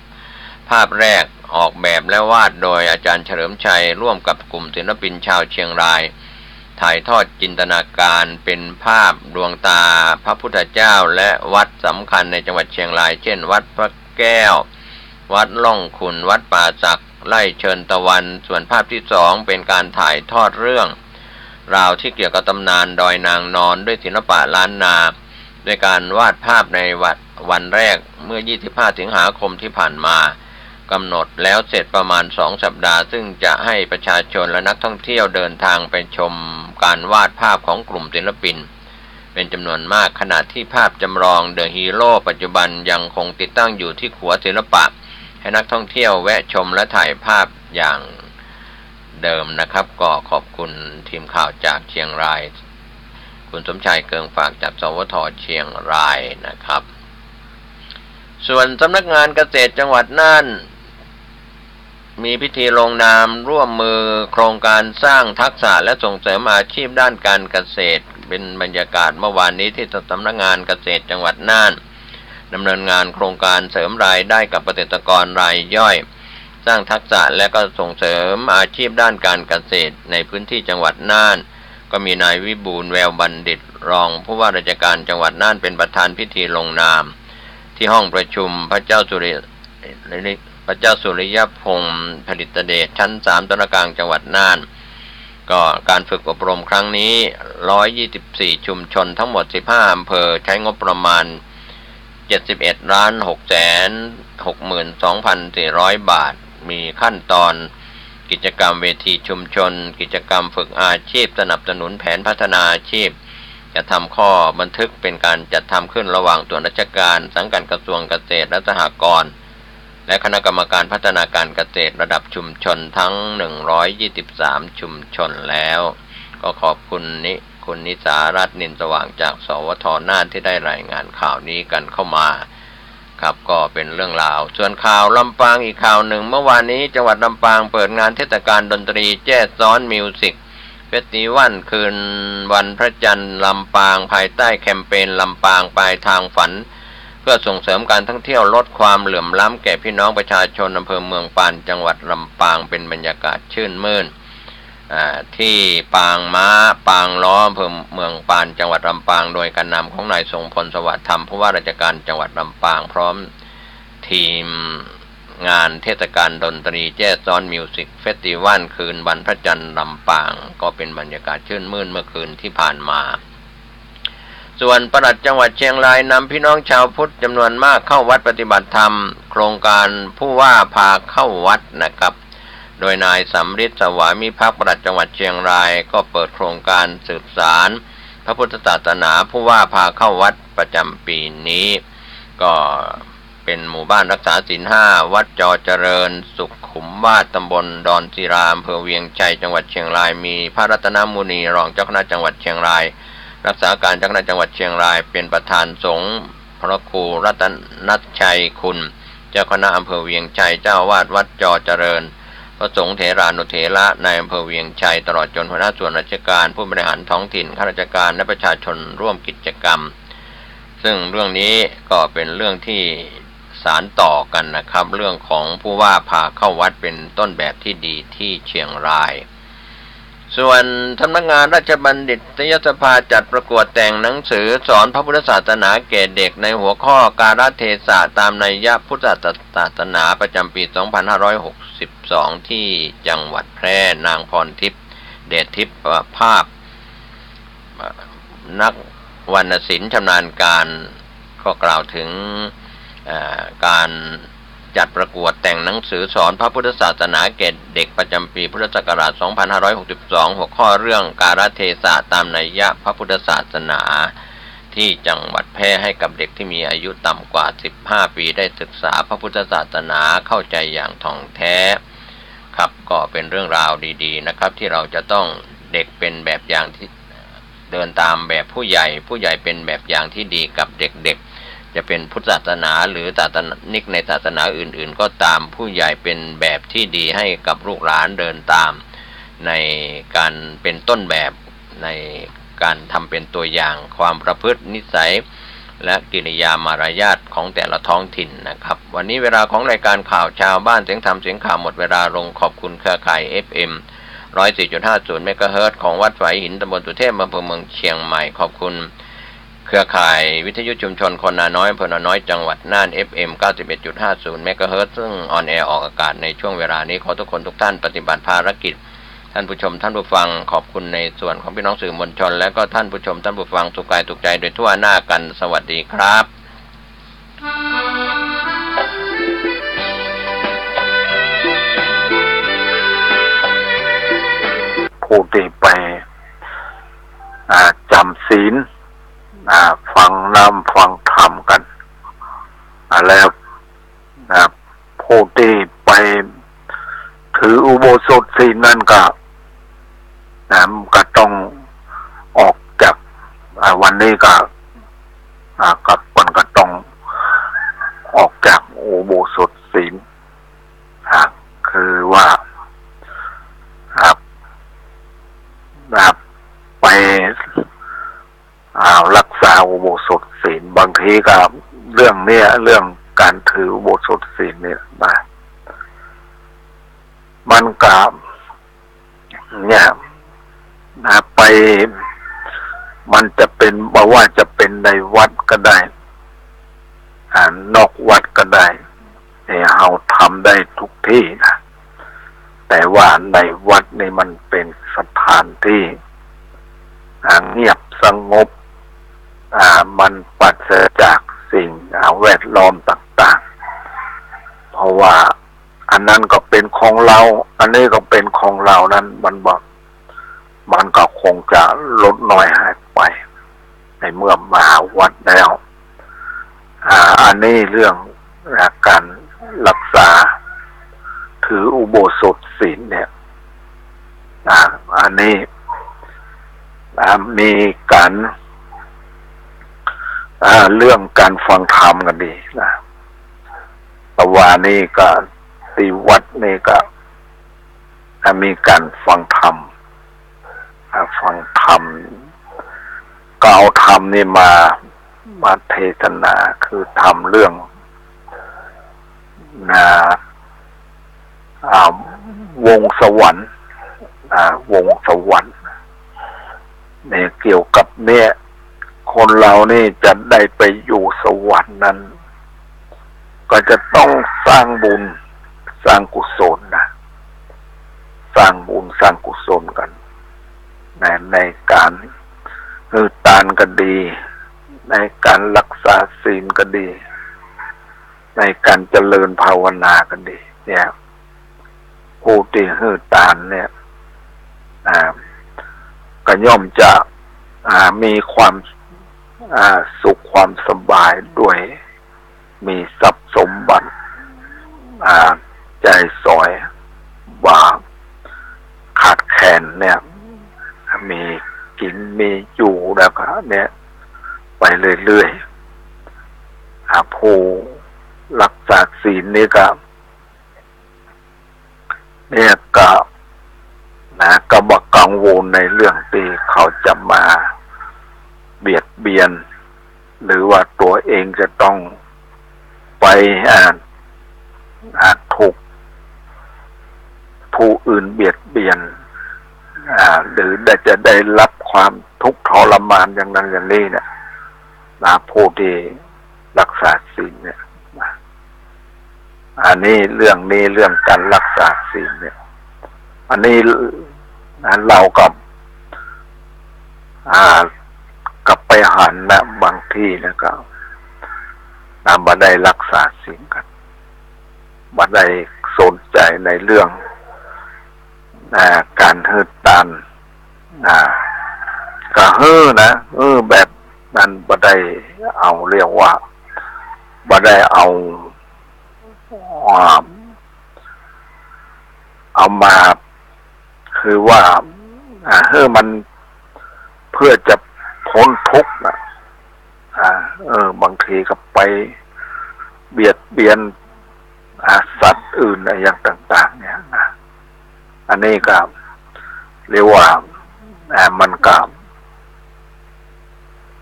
ภาพแรกออกแบบและวาดโดยอาจารย์เฉลิมชัยร่วมกับกลุ่มศิลปินชาวเชียงรายถ่ายทอดจินตนาการเป็นภาพดวงตาพระพุทธเจ้าและวัดสำคัญในจังหวัดเชียงรายเช่นวัดพระแก้ววัดล่องขุ่นวัดป่าสักไร่เชิญตะวันส่วนภาพที่2เป็นการถ่ายทอดเรื่องราวที่เกี่ยวกับตำนานดอยนางนอนด้วยศิลปะล้านนาด้วยการวาดภาพในวันแรกเมื่อ 25 สิงหาคมที่ผ่านมากำหนดแล้วเสร็จประมาณ2 สัปดาห์ซึ่งจะให้ประชาชนและนักท่องเที่ยวเดินทางไปชมการวาดภาพของกลุ่มศิลปินเป็นจำนวนมากขณะที่ภาพจำลองเดอะฮีโร่ปัจจุบันยังคงติดตั้งอยู่ที่ขัวศิลปะให้นักท่องเที่ยวแวะชมและถ่ายภาพอย่างเดิมนะครับก็ขอบคุณทีมข่าวจากเชียงรายคุณสมชายเกิงฝากจากสวทเชียงรายนะครับส่วนสำนักงานเกษตรจังหวัดน่านมีพิธีลงนามร่วมมือโครงการสร้างทักษะและส่งเสริมอาชีพด้านการเกษตรเป็นบรรยากาศเมื่อวานนี้ที่สำนักงานเกษตรจังหวัดน่านดำเนินงานโครงการเสริมรายได้กับเกษตรกรรายย่อยสร้างทักษะและก็ส่งเสริมอาชีพด้านการเกษตรในพื้นที่จังหวัดน่านก็มีนายวิบูลย์แววบัณฑิตรองผู้ว่าราชการจังหวัดน่านเป็นประธานพิธีลงนามที่ห้องประชุมพระเจ้าสุริ พระเจ้าสุริยพงศ์ผลิตเดชชั้น3 ตนกลางจังหวัดน่านก็การฝึกอบรมครั้งนี้124ชุมชนทั้งหมด15อำเภอใช้งบประมาณ71,662,400 บาทมีขั้นตอนกิจกรรมเวทีชุมชนกิจกรรมฝึกอาชีพสนับสนุนแผนพัฒนาอาชีพจะทำข้อบันทึกเป็นการจัดทำขึ้นระหว่างส่วนราชการสังกัดกระทรวงเกษตรและสหกรณ์และคณะกรรมการพัฒนาการเกษตรระดับชุมชนทั้ง123ชุมชนแล้วก็ขอบคุณคุณนิสารัตน์นินสว่างจากสวท.น่านที่ได้รายงานข่าวนี้กันเข้ามาครับก็เป็นเรื่องราวส่วนข่าวลำปางอีกข่าวหนึ่งเมื่อวานนี้จังหวัดลำปางเปิดงานเทศกาลดนตรีแจ๊สซ้อนมิวสิกเฟสติวัลคืนวันพระจันทร์ลำปางภายใต้แคมเปญลำปางปลายทางฝันเพื่อส่งเสริมการท่องเที่ยวลดความเหลื่อมล้ำแก่พี่น้องประชาชนอำเภอเมืองปานจังหวัดลำปางเป็นบรรยากาศชื่นมื่นที่ปางม้าปางล้ออำเภอเมืองปานจังหวัดลำปางโดยการนำของนายทรงพลสวัสดิ์ธรรมผู้ว่าราชการจังหวัดลำปางพร้อมทีมงานเทศกาลดนตรีแจ๊สซ้อนมิวสิกเฟสติวัลคืนวันพระจันทร์ลำปางก็เป็นบรรยากาศชื่นมื่นเมื่อคืนที่ผ่านมาส่วนปลัดจังหวัดเชียงรายนำพี่น้องชาวพุทธจำนวนมากเข้าวัดปฏิบัติธรรมโครงการผู้ว่าพาเข้าวัดนะครับโดยนายสำริดสวามิภักดิ์ปลัดจังหวัดเชียงรายก็เปิดโครงการสืบสารพระพุทธศาสนาผู้ว่าพาเข้าวัดประจำปีนี้ก็เป็นหมู่บ้านรักษาศีล5วัดจอเจริญสุขขุมวาดตำบลดอนศิลาอำเภอเวียงชัยจังหวัดเชียงรายมีพระรัตนมุนีรองเจ้าคณะจังหวัดเชียงรายรักษาการเจ้าคณะจังหวัดเชียงรายเป็นประธานสงฆ์พระครูรัตนชัยคุณเจ้าคณะอำเภอเวียงชัยเจ้าวาดวัดจอเจริญพระสงฆ์เถรานุเถระในอำเภอเวียงชัยตลอดจนหัวหน้าส่วนราชการผู้บริหารท้องถิ่นข้าราชการและประชาชนร่วมกิจกรรมซึ่งเรื่องนี้ก็เป็นเรื่องที่สานต่อกันนะครับเรื่องของผู้ว่าพาเข้าวัดเป็นต้นแบบที่ดีที่เชียงรายส่วนสำนักงานราชบัณฑิตยสภาจัดประกวดแต่งหนังสือสอนพระพุทธศาสนาแก่เด็กในหัวข้อกาลเทศะตามนัยยะพุทธศาสนาประจำปี 2562 ที่จังหวัดแพร่นางพรทิพย์เดชทิพย์ภาคนักวรรณศิลป์ชำนาญการก็กล่าวถึงการจัดประกวดแต่งหนังสือสอนพระพุทธศาสนาแก่เด็กประจำปีพุทธศักราช 2562 หัวข้อเรื่องกาลเทศะตามนัยยะพระพุทธศาสนาที่จังหวัดแพร่ให้กับเด็กที่มีอายุต่ำกว่า 15 ปีได้ศึกษาพระพุทธศาสนาเข้าใจอย่างถ่องแท้ครับก็เป็นเรื่องราวดีๆนะครับที่เราจะต้องเด็กเป็นแบบอย่างที่เดินตามแบบผู้ใหญ่เป็นแบบอย่างที่ดีกับเด็กๆจะเป็นพุทธศาสนาหรือศาสนิกในศาสนาอื่นๆก็ตามผู้ใหญ่เป็นแบบที่ดีให้กับลูกหลานเดินตามในการเป็นต้นแบบในการทำเป็นตัวอย่างความประพฤตินิสัยและกิริยามารยาทของแต่ละท้องถิ่นนะครับวันนี้เวลาของรายการข่าวชาวบ้านเสียงธรรมเสียงข่าวหมดเวลาลงขอบคุณเครือข่าย FM 104.50 เมกะเฮิรตซ์ของวัดฝายหินตำบลสุเทพอำเภอเมืองเชียงใหม่ขอบคุณเครือข่ายวิทยุชุมชนคนนาน้อยอำเภอนาน้อยจังหวัดน่าน FM 91.50 เมกะเฮิรตซ์ซึ่งออนแอร์ออกอากาศในช่วงเวลานี้ขอทุกคนทุกท่านปฏิบัติภารกิจท่านผู้ชมท่านผู้ฟังขอบคุณในส่วนของพี่น้องสื่อมวลชนและก็ท่านผู้ชมท่านผู้ฟังสุขกายสุขใจโดยทั่วหน้ากันสวัสดีครับผู้ที่ไปจำศีลฟังนำฟังธรรมกันแล้วผู้ที่ไปถืออุโบสถศีลนั่นก็ต้องออกจากวันนี้ก็กับคนก็ต้องออกจากอุโบสถศีลคือว่าไปรักษาอุโบสถศีลบางทีก็เรื่องเนี้ยเรื่องการถืออุโบสถศีลเนี่ยมันกับเนี่ยไปมันจะเป็นบอกว่าจะเป็นในวัดก็ได้นอกวัดก็ได้ เราทำได้ทุกที่นะแต่ว่าในวัดนี่มันเป็นสถานที่เงียบสงบมันปราศจากสิ่งแวดล้อมต่างๆเพราะว่าอันนั้นก็เป็นของเราอันนี้ก็เป็นของเรานั้นมันก็คงจะลดน้อยหายไปในเมื่อมาวัดแล้วอันนี้เรื่องการรักษาถืออุโบสถศีลเนี่ยอันนี้มีการเรื่องการฟังธรรมกันดีนะแต่ว่านี่ก็ที่วัดนี่ก็มีการฟังธรรมก็เอาธรรมนี่มาเทศนาคือทำเรื่องวงสวรรค์วงสวรรค์เนี่ยเกี่ยวกับเนี่ยคนเรานี่จะได้ไปอยู่สวรรค์นั้น ก็จะต้องสร้างบุญสร้างกุศลนะสร้างบุญสร้างกุศลกันในการทานก็ดีในการรักษาศีลก็ดีในการเจริญภาวนาก็ดีเนี่ยผู้ที่ทานเนี่ยก็ย่อมจะมีความสุขความสบายด้วยมีทรัพย์สมบัติใจสอยว่าขาดแคลนเนี่ยมีกินมีอยู่แล้วก็เนี่ยไปเรื่อยๆผู้รักษาศีลนี่ก็เนี่ยก็บอกกังวลในเรื่องที่เขาจะมาเบียดเบียนหรือว่าตัวเองจะต้องไปถูกผู้อื่นเบียดเบียนหรือจะได้รับความทุกข์ทรมานอย่างนั้นอย่างนี้เนี่ยผู้ที่รักษาศีลเนี่ยอันนี้เรื่องการรักษาศีลเนี่ยอันนี้เรากับไปหันนะบางที่นะก็มาได้รักษาศีลกันมาได้สนใจในเรื่องการทานก็นะแบบนั้นบ่ได้เอาเรียกว่าบ่ได้เอามาคือว่ามันเพื่อจะพ้นทุกข์นะบางทีก็ไปเบียดเบียนสัตว์อื่นอะไรอย่างต่างๆเนี่ยนะอันนี้ก็เรียกว่ามันก็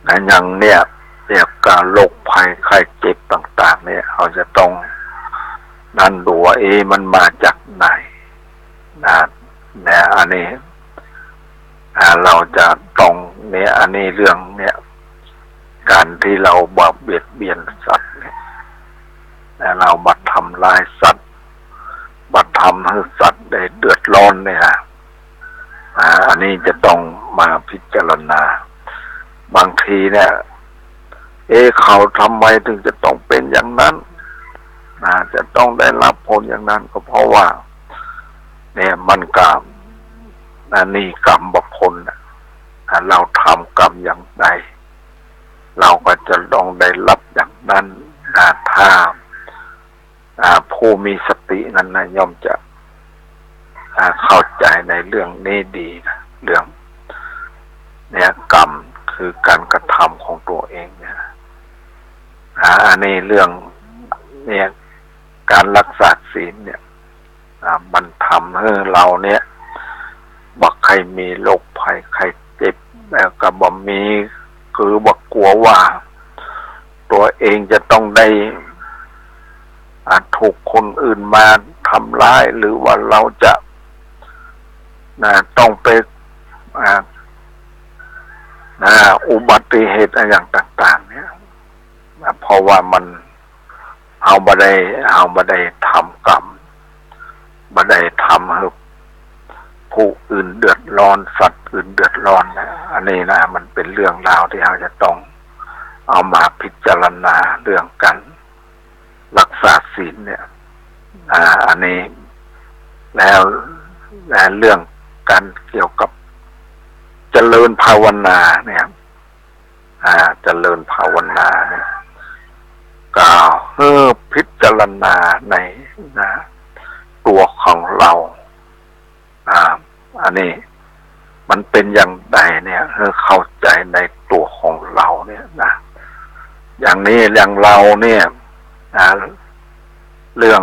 อย่างเนี่ยเรียกการโรคภัยไข้เจ็บต่างๆเนี่ยเขาจะต้องนั่นดูว่ามันมาจากไหนอันนี้เราจะต้องเนี่ยอันนี้เรื่องเนี่ยการที่เราเบียดเบียนสัตว์เนี่ยเราบัดทำลายสัตว์บัดทำให้สัตว์ได้เดือดร้อนเนี่ยอันนี้จะต้องมาพิจารณาบางทีเนี่ยเขาทำไมถึงจะต้องเป็นอย่างนั้นจะต้องได้รับผลอย่างนั้นก็เพราะว่าเนี่ยมันกรรมนี่กรรมบุคคลเราทำกรรมอย่างใดเราก็จะต้องได้รับอย่างนั้นถ้าผู้มีสตินั้นนะย่อมจะเข้าใจในเรื่องนี้ดีนะเรื่องเนี่ยกรรมคือการกระทำของตัวเองเนี่ยอันนี้เรื่องเนี่ยการรักษาศีลเนี่ยมันทำให้เราเนี่ยบักใครมีโรคภัยใครเจ็บแล้วก็บ่มีคือบักกลัวว่าตัวเองจะต้องได้ถูกคนอื่นมาทำร้ายหรือว่าเราจะต้องไปอุบัติเหตุอะไรอย่างต่างๆเนี่ยเพราะว่ามัน เอาบ่ได้ทำกรรมบ่ได้ทำให้ผู้อื่นเดือดร้อนสัตว์อื่นเดือดร้อนนะอันนี้นะมันเป็นเรื่องราวที่เราจะต้องเอามาพิจารณาเรื่องกันรักษาศีลเนี่ยอันนี้แล้วเรื่องการเกี่ยวกับเจริญภาวนาเนี่ยเจริญภาวนาเนี่ยก็พิจารณาในตัวของเราอันนี้มันเป็นอย่างไรเนี่ยเข้าใจในตัวของเราเนี่ยนะอย่างนี้อย่างเราเนี่ยเรื่อง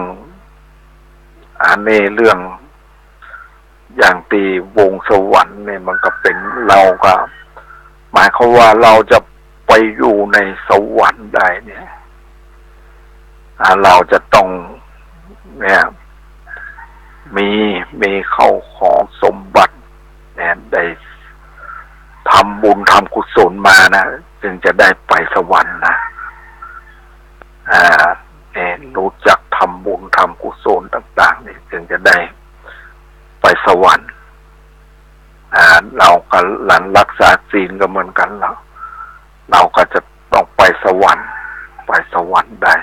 อันนี้เรื่องอย่างตีวงสวรรค์เนี่ยมันก็เป็นเราก็หมายความว่าเราจะไปอยู่ในสวรรค์ได้เนี่ยเราจะต้องเนี่ยมีเข้าของสมบัติเนี่ยได้ทำบุญทำกุศลมานะจึงจะได้ไปสวรรค์นะรู้จักทำบุญทำกุศลต่างๆนี่จึงจะได้ไปสวรรค์เราก็หลังรักษาศีลก็เหมือนกันเราก็จะต้องไปสวรรค์ได้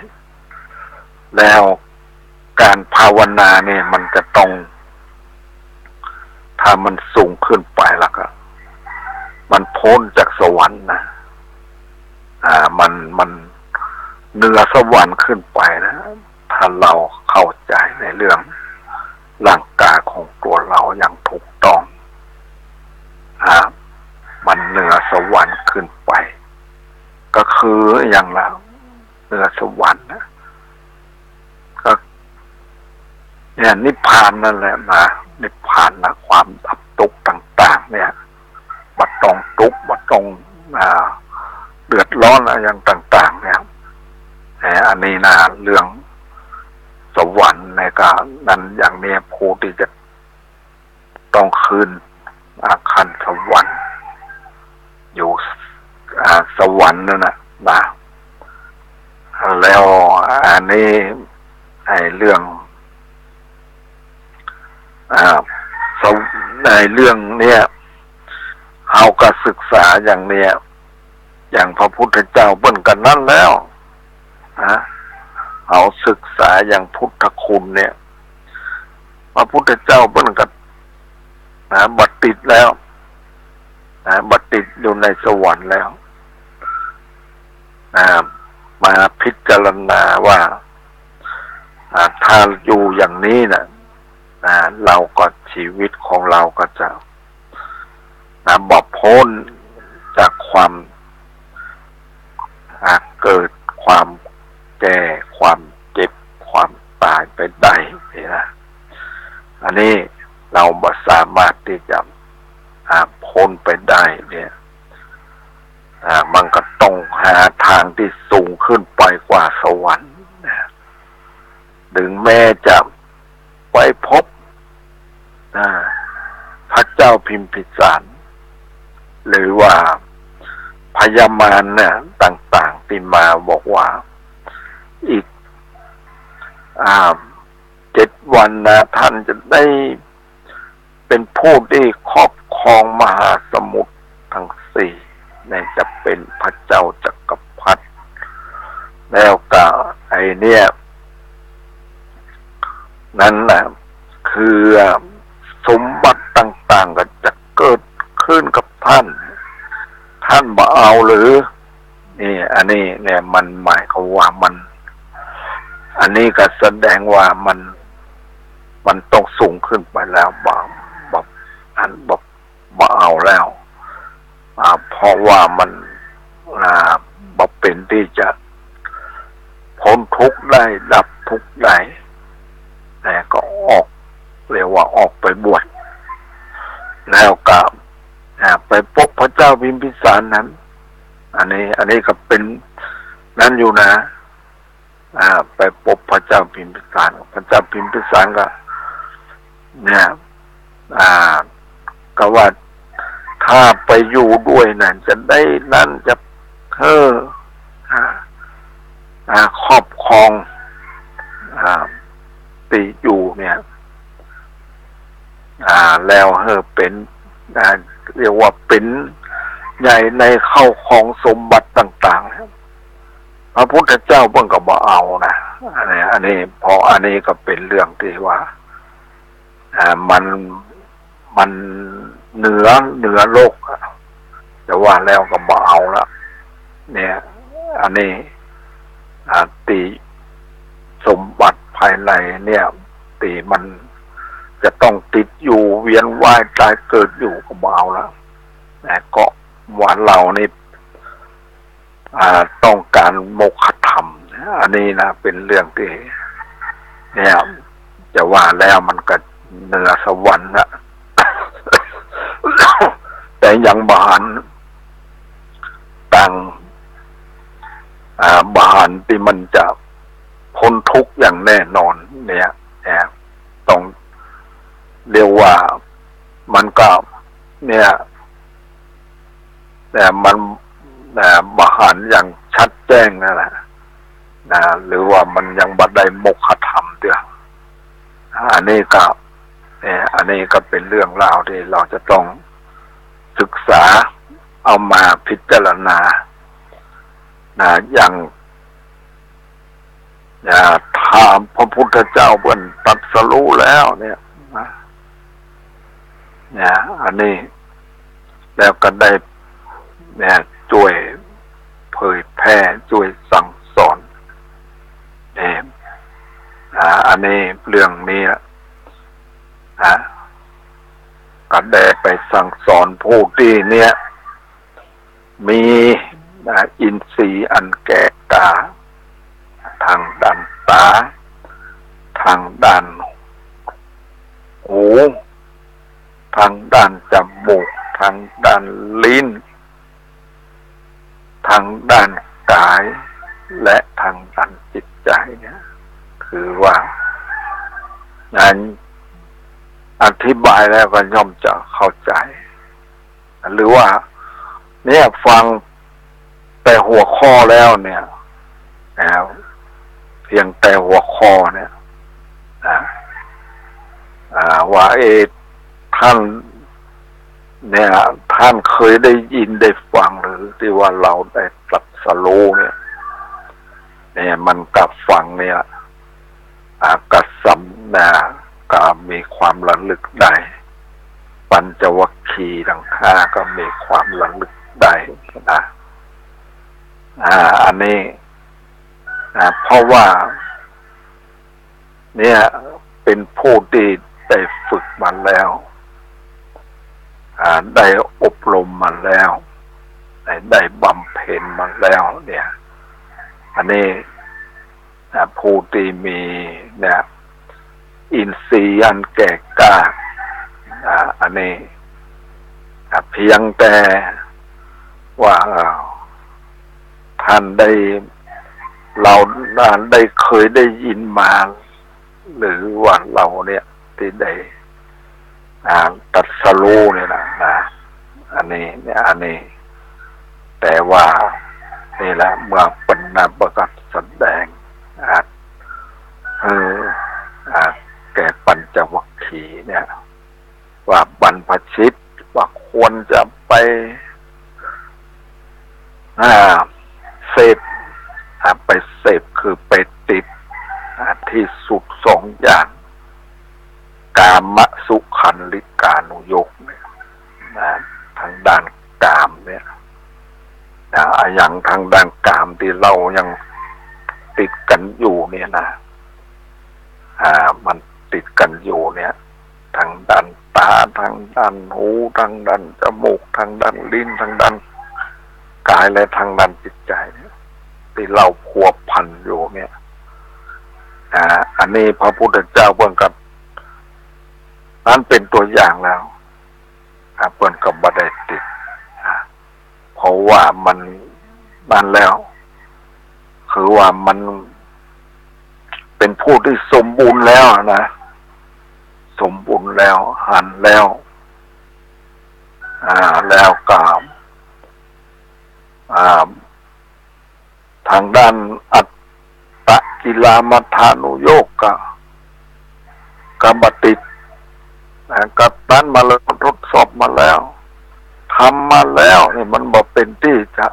แล้วการภาวนาเนี่ยมันจะต้องถ้ามันสูงขึ้นไปแล้วก็มันพ้นจากสวรรค์นะมันเหนือสวรรค์ขึ้นไปนะถ้าเราเข้าใจในเรื่องร่างกายของตัวเราอย่างถูกต้องมันเหนือสวรรค์ขึ้นไปก็คืออย่างเราเหนือสวรรค์นะก็เนี่ยนิพพานนั่นแหละนะนิพพานนะความดับทุกข์ต่างๆเนี่ยบ่ต้องทุกข์บ่ต้องเดือดร้อนอะไรอย่างต่างๆเนี่ยอันนี้นะเรื่องสวรรค์ในการนั้นอย่างนี้ผู้ที่จะต้องคืนขั้นสวรรค์อยู่สวรรค์นั่นนะแล้วอันนี้เรื่องในเรื่องเนี้ยเอาก็ศึกษาอย่างเนี้ยอย่างพระพุทธเจ้าเบิ่นกันนั่นแล้วเอาศึกษาอย่างพุทธคุณเนี่ยพระพุทธเจ้าเบิ่นกันบัดติดแล้วบัดติดอยู่ในสวรรค์แล้วมาพิจารณาว่าถ้าอยู่อย่างนี้นะเราก็ชีวิตของเราก็จะบอบพ้นจากความเกิดความแก่ความเจ็บความตายไปได้นะอันนี้เราไม่สามารถที่จะพ้นไปได้เนี่ยมันก็ต้องหาทางที่สูงขึ้นไปกว่าสวรรค์ถึงแม้จะไปพบพระเจ้าพิมพิสารหรือว่าพญามารเนี่ยต่างๆที่มาบอกว่าอีก7 วันนะท่านจะได้เป็นผู้ที่ครอบครองมหาสมุทรทั้ง4เนี่ยจะเป็นพระเจ้าจักรพรรดิแล้วก็เนี่ยนั่นแหละคือสมบัติต่างๆก็จะเกิดขึ้นกับท่านบ่เอาหรือนี่อันนี้เนี่ยมันหมายความว่ามันอันนี้ก็แสดงว่ามันต้องสูงขึ้นไปแล้วบ่เอาแล้วเพราะว่ามันบ่เป็นที่จะพ้นทุกข์ได้ดับทุกข์ได้แต่ก็ออกเรียกว่าออกไปบวชแล้วก็ไปพบพระเจ้าพิมพิสารนั้นอันนี้ก็เป็นนั้นอยู่นะไปพบพระเจ้าพิมพิสารพระเจ้าพิมพิสารก็เนี่ยก็ว่าถ้าไปอยู่ด้วยนั่นจะได้นั่นจะครอบครอง ติอยู่เนี่ยแล้วเป็นเรียกว่าเป็นใหญ่ในเข้าของสมบัติต่างๆพระพุทธเจ้าเพิ่งก็บ่เอานะอันนี้เพราะอันนี้ก็เป็นเรื่องที่ว่ามันเหนือโลกแต่ว่าแล้วก็บ่เอาละเนี่ยอันนี้ตีสมบัติภายในเนี่ยตีมันจะต้องติดอยู่เวียนว่ายตายเกิดอยู่ก็บ่เอาละแต่ก็ว่าเรานี่ต้องการโมฆะธรรมอันนี้นะเป็นเรื่องที่เนี่ยจะว่าแล้วมันก็เหนือสวรรค์นะ แต่ยังบานต่างบานที่มันจะพ้นทุกข์อย่างแน่นอนเนี่ยต้องเรียกว่ามันก็เนี่ยแต่มันบานอย่างชัดแจ้งนั่นแหละหรือว่ามันยังบัดได้โมฆะธรรมเดียวอันนี้ก็อันนี้ก็เป็นเรื่องราวที่เราจะต้องศึกษาเอามาพิจารณาอย่างถามพระพุทธเจ้าเพิ่นตรัสรู้แล้วเนี่ยอันนี้แล้วก็ได้ช่วยเผยแพร่ช่วยสั่งสอนอันนี้เรื่องนี้ก็ได้ไปสั่งสอนผู้ที่เนี่ยมีอินทรีย์อันแก่กล้าทางด้านตาทางด้านหูทางด้านจมูกทางด้านลิ้นทางด้านกายและทางด้านจิตใจเนี่ยคือว่างานอธิบายแล้วก็ย่อมจะเข้าใจหรือว่าเนี่ยฟังแต่หัวข้อแล้วเนี่ยเพียงแต่หัวข้อเนี่ยว่าท่านเนี่ยท่านเคยได้ยินได้ฟังหรือที่ว่าเราได้ตรัสรู้เนี่ยมันกับฟังเนี่ยกระสำก็มีความระลึกได้ปัญจวัคคีย์ทั้งห้าก็มีความระลึกได้นะอันนี้เพราะว่าเนี่ยเป็นผู้ที่ได้ฝึกมาแล้วได้อบรมมาแล้วได้บำเพ็ญมาแล้วเนี่ยอันนี้ผู้ที่มีเนี่ยอินทรีย์อันแก่กล้าอันนี้เพียงแต่ว่าท่านได้เราได้เคยได้ยินมาหรือว่าเราเนี่ยที่ได้ตรัสรู้เนี่ยนะอันนี้เนี่ยอันนี้แต่ว่านี่แหละเมื่อเป็นประกาศแสดงแก่ปัญจวัคคีย์เนี่ยว่าบรรพชิตว่าควรจะไปเสพไปเสพคือไปติดที่สุดสองอย่างกามสุขันลิกานุโยคเนี่ยทางด้านกามเนี่ยอย่างทางด้านกามที่เรายังติดกันอยู่เนี่ยนะมันติดกันอยู่เนี่ยทางด้านตาทางด้านหูทางด้านจมูกทางด้านลิ้นทางด้านกายและทางด้านจิตใจเนี่ยที่เราพัวพันอยู่เนี่ยอันนี้พระพุทธเจ้าเพิ่นกับนั้นเป็นตัวอย่างแล้วเพิ่นกับบ่ได้ติดเพราะว่ามันนั่นแล้วคือว่ามันเป็นผู้ที่สมบูรณ์แล้วนะสมบูรณ์แล้วหันแล้วแล้วก็ทางด้านอัตตกิลมัฏฐานุโยคก็ กรรมติดกับนั้นมาแล้วทดสอบมาแล้วทำมาแล้วนี่มันบอกเป็นที่จะ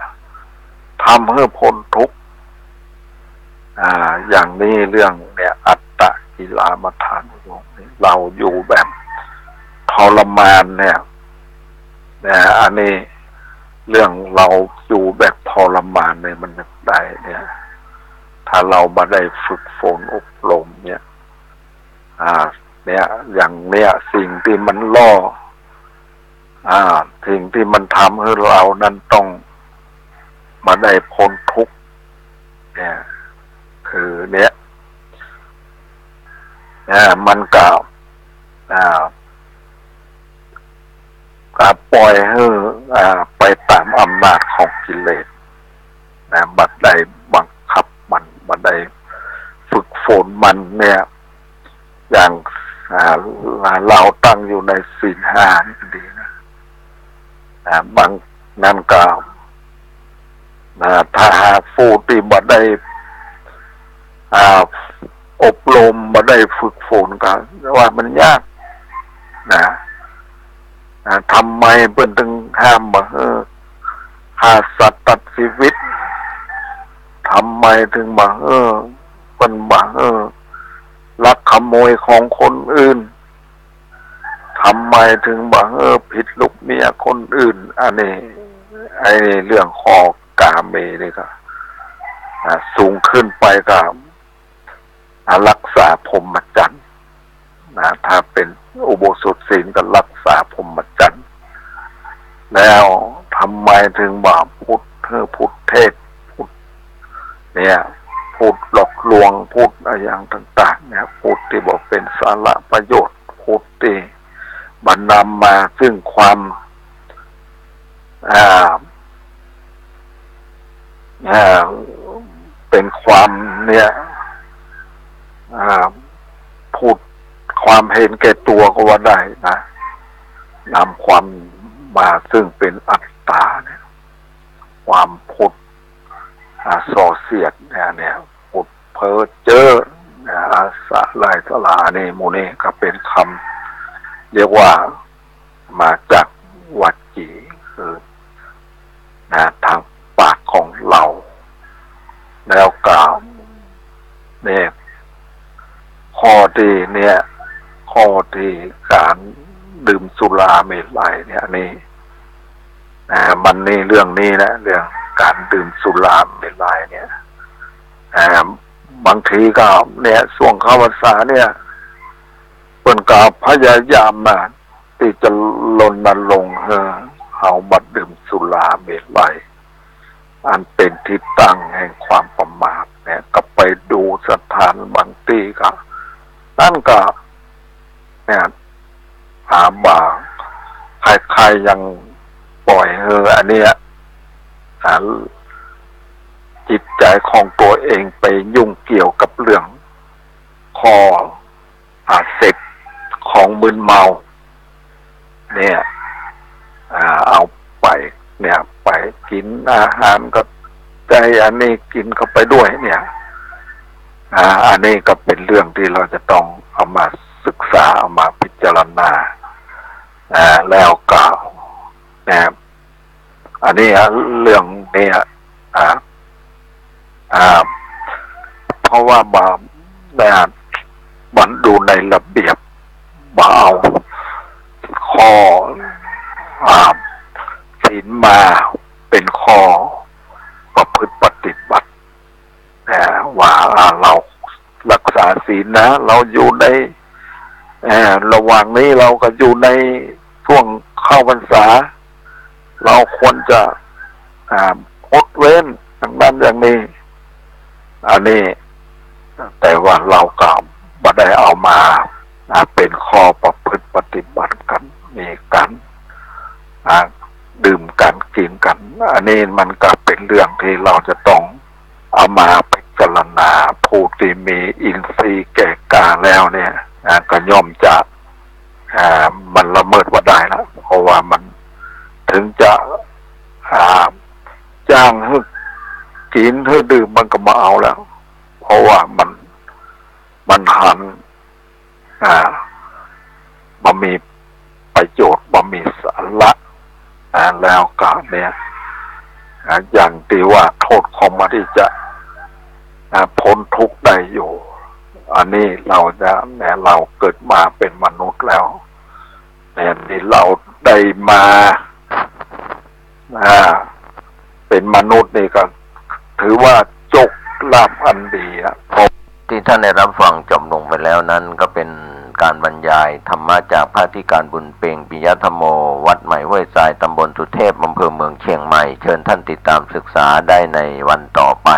ทำให้พ้นทุกข์อย่างนี้เรื่องเนี่ยอัตตกิลามัฏฐานุโยคเราอยู่แบบทรมานเนี่ยอันนี้เรื่องเราอยู่แบบทรมานเนี่ยมันได้เนี่ยถ้าเรามาได้ฝึกฝนอบรมเนี่ยเนี่ยอย่างเนี่ยสิ่งที่มันล่อสิ่งที่มันทำให้เรานั้นต้องมาได้พ้นทุกข์เนี่ยคือเนี่ยมันก็ปล่อยให้ไปตามอำนาจของกิเลสบัดใดบังคับมันบัดใดฝึกฝนมันเนี่ยอย่างเราตั้งอยู่ในศีลห้านี่ก็ดีนะบางนั่นก็ถ้าหากผู้ที่บัดใดอบรมบัดใดฝึกฝนกันว่ามันยากทำไมเพิ่นถึงห้ามมาฆ่าสัตว์ตัดชีวิตทำไมถึงมาเพิ่นมาลักขโมยของคนอื่นทำไมถึงมาผิดลูกเมียคนอื่นอันนี้เรื่องข้อกาเมนี่ก็สูงขึ้นไปก็รักษาพรหมจรรย์ถ้าเป็นอุโบสถศีลก็รักษาพรหมจรรย์แล้วทำไมถึงบาปพูดเทศพูดเนี่ยพูดหลอกลวงพูดอะไรอย่างต่างๆเนี่ยพูดที่บอกเป็นสาระประโยชน์พูดที่บรรนำมาซึ่งความเป็นความเนี่ยพูดความเห็นแก่ตัวก็ว่าได้นะนำความมาซึ่งเป็นอัตตาเนี่ยความพูดส่อเสียดเนี่ยพูดเพ้อเจ้อสะไลสลานี่โมนี่ก็เป็นคำเรียกว่ามาจากวัจีคือทางปากของเราแล้วกล่าวเนี่ยข้อที่เนี่ยข้อที่การดื่มสุราเมลัยเนี่ยนี่มันนี่เรื่องนี้นะเรื่องการดื่มสุราเมลัยเนี่ยบางทีก็เนี่ยช่วงเข้าพรรษาเนี่ยเพิ่นก็พยายามที่จะรณรงค์เอาบัดดื่มสุราเมลัยอันเป็นที่ตั้งแห่งความประมาทเนี่ยก็ไปดูสถานบางที่ก็นั่นก็เนี่ยบางใครๆยังปล่อยอันเนี้ยจิตใจของตัวเองไปยุ่งเกี่ยวกับเรื่องข้อเสพของมึนเมาเนี่ยเอาไปเนี่ยไปกินอาหารก็ใจอันนี้กินเข้าไปด้วยเนี่ยอันนี้ก็เป็นเรื่องที่เราจะต้องเอามาศึกษาเอามาพิจารณาแล้วกล่าวอันนี้เรื่องนี้เพราะว่ามันดูในระเบียบมาเอาข้อศีลมาเป็นข้อประพฤติปฏิบัติว่าเรารักษาศีลนะเราอยู่ในระหว่างนี้เราก็อยู่ในช่วงเข้าพรรษาเราควรจะอดเว้นอย่างนั้นอย่างนี้อันนี้แต่ว่าเราก็ไม่ได้เอามาเป็นข้อประพฤติปฏิบัติกันมีกันดื่มกันกินกันอันนี้มันก็เป็นเรื่องที่เราจะต้องเอามาพิจารณาผู้ที่มีอินทรีย์แก่กล้าแล้วเนี่ยก็ย่อมจะมันละเมิดว่าได้แล้วเพราะว่ามันถึงจะจ้างให้กินให้ดื่มมันก็มาเอาแล้วเพราะว่ามันหัน แล้วก็เนี่ยอย่างที่ว่าโทษของมันที่จะพ้นทุกข์ได้อยู่อันนี้เราจะเนี่ยเราเกิดมาเป็นมนุษย์แล้วเนี่ยนี่เราได้มาเป็นมนุษย์นี่ก็ถือว่าโชคลาภอันดีที่ท่านได้รับฟังจบลงไปแล้วนั้นก็เป็นการบรรยายธรรมะจากพระอธิการบุญเปงปิยธรรมโมวัดใหม่ห้วยทรายตำบลสุเทพอำเภอเมืองเชียงใหม่เชิญท่านติดตามศึกษาได้ในวันต่อไป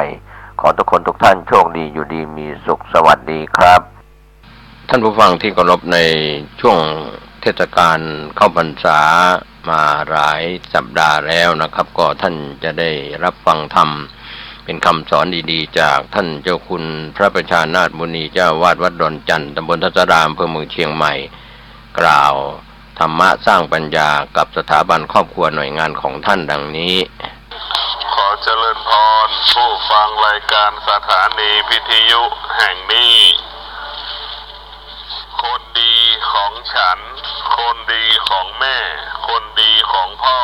ขอทุกคนทุกท่านโชคดีอยู่ดีมีสุขสวัสดีครับท่านผู้ฟังที่เคารพในช่วงเทศกาลเข้าพรรษามาหลายสัปดาห์แล้วนะครับก็ท่านจะได้รับฟังธรรมเป็นคำสอนดีๆจากท่านเจ้าคุณพระประชานาถมุนีเจ้าวาดวัดดอนจันทร์ตำบลทัศรามอำเภอเมืองเชียงใหม่กล่าวธรรมะสร้างปัญญากับสถาบันครอบครัวหน่วยงานของท่านดังนี้ขอเจริญพรผู้ฟังรายการสถานีวิทยุแห่งนี้คนดีของฉันคนดีของแม่คนดีของพ่อ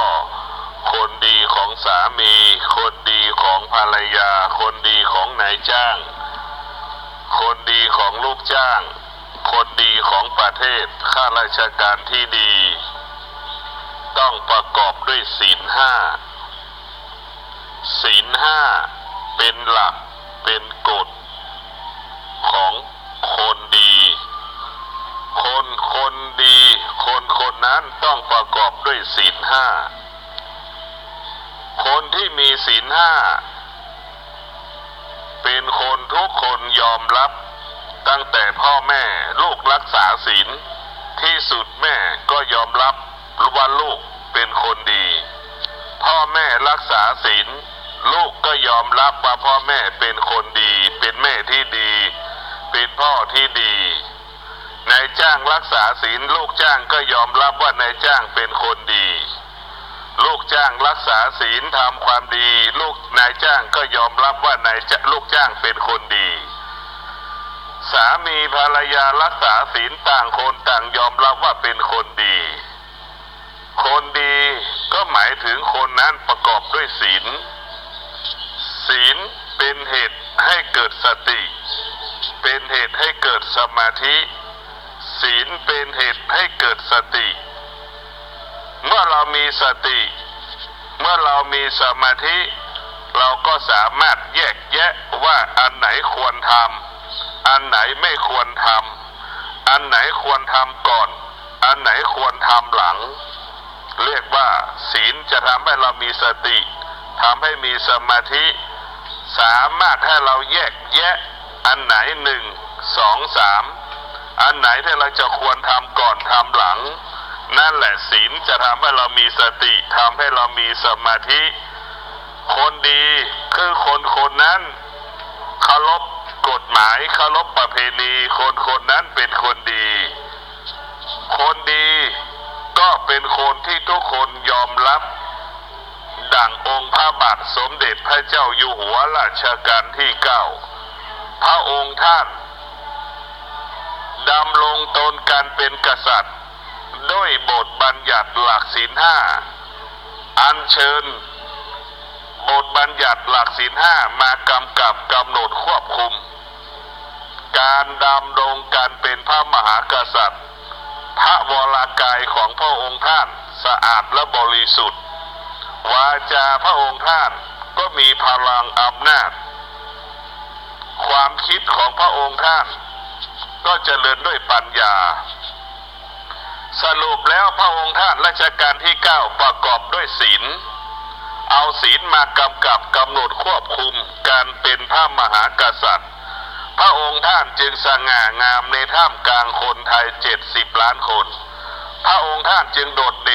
คนดีของสามีคนดีของภรรยาคนดีของนายจ้างคนดีของลูกจ้างคนดีของประเทศข้าราชการที่ดีต้องประกอบด้วยศีลห้าศีลห้าเป็นหลักเป็นกฎของคนดีคนดีคนนั้นต้องประกอบด้วยศีลห้าคนที่มีศีลห้าเป็นคนทุกคนยอมรับตั้งแต่พ่อแม่ลูกรักษาศีลที่สุดแม่ก็ยอมรับว่าลูกเป็นคนดีพ่อแม่รักษาศีลลูกก็ยอมรับว่าพ่อแม่เป็นคนดีเป็นแม่ที่ดีเป็นพ่อที่ดีนายจ้างรักษาศีลลูกจ้างก็ยอมรับว่านายจ้างเป็นคนดีลูกจ้างรักษาศีลทำความดีลูกนายจ้างก็ยอมรับว่ลูกจ้างเป็นคนดีสามีภรรยารักษาศีลต่างคนต่างยอมรับว่าเป็นคนดีคนดีก็หมายถึงคนนั้นประกอบด้วยศีลศีลเป็นเหตุให้เกิดสติเป็นเหตุให้เกิดสมาธิศีลเป็นเหตุให้เกิดสติเมื่อเรามีสติเมื่อเรามีสมาธิเราก็สามารถแยกแยะว่าอันไหนควรทำอันไหนไม่ควรทำอันไหนควรทำก่อนอันไหนควรทำหลังเรียกว่าศีลจะทำให้เรามีสติทำให้มีสมาธิสามารถให้เราแยกแยะอันไหน1 2 3อันไหนที่เราจะควรทำก่อนทำหลังนั่นแหละศีลจะทำให้เรามีสติทำให้เรามีสมาธิคนดีคือคนนั้นเคารพกฎหมายเคารพประเพณีคนนั้นเป็นคนดีคนดีก็เป็นคนที่ทุกคนยอมรับดั่งองค์พระบาทสมเด็จพระเจ้าอยู่หัวรัชกาลที่9พระองค์ท่านดำรงตนการเป็นกษัตริย์ด้วยบทบัญญัติหลักศีลห้าอัญเชิญบทบัญญัติหลักศีลห้ามากำกับกำหนดควบคุมการดำรงการเป็นพระมหากษัตริย์พระวรากายของพระองค์ท่านสะอาดและบริสุทธิ์วาจาพระองค์ท่านก็มีพลังอำนาจความคิดของพระองค์ท่านก็เจริญด้วยปัญญาสรุปแล้วพระองค์ท่านรัชกาลที่9ประกอบด้วยศีลเอาศีลมากำกับกำหนดควบคุมการเป็นพระมหากษัตริย์พระองค์ท่านจึงสง่างามในท่ามกลางคนไทย70 ล้านคนพระองค์ท่านจึงโดดเด่น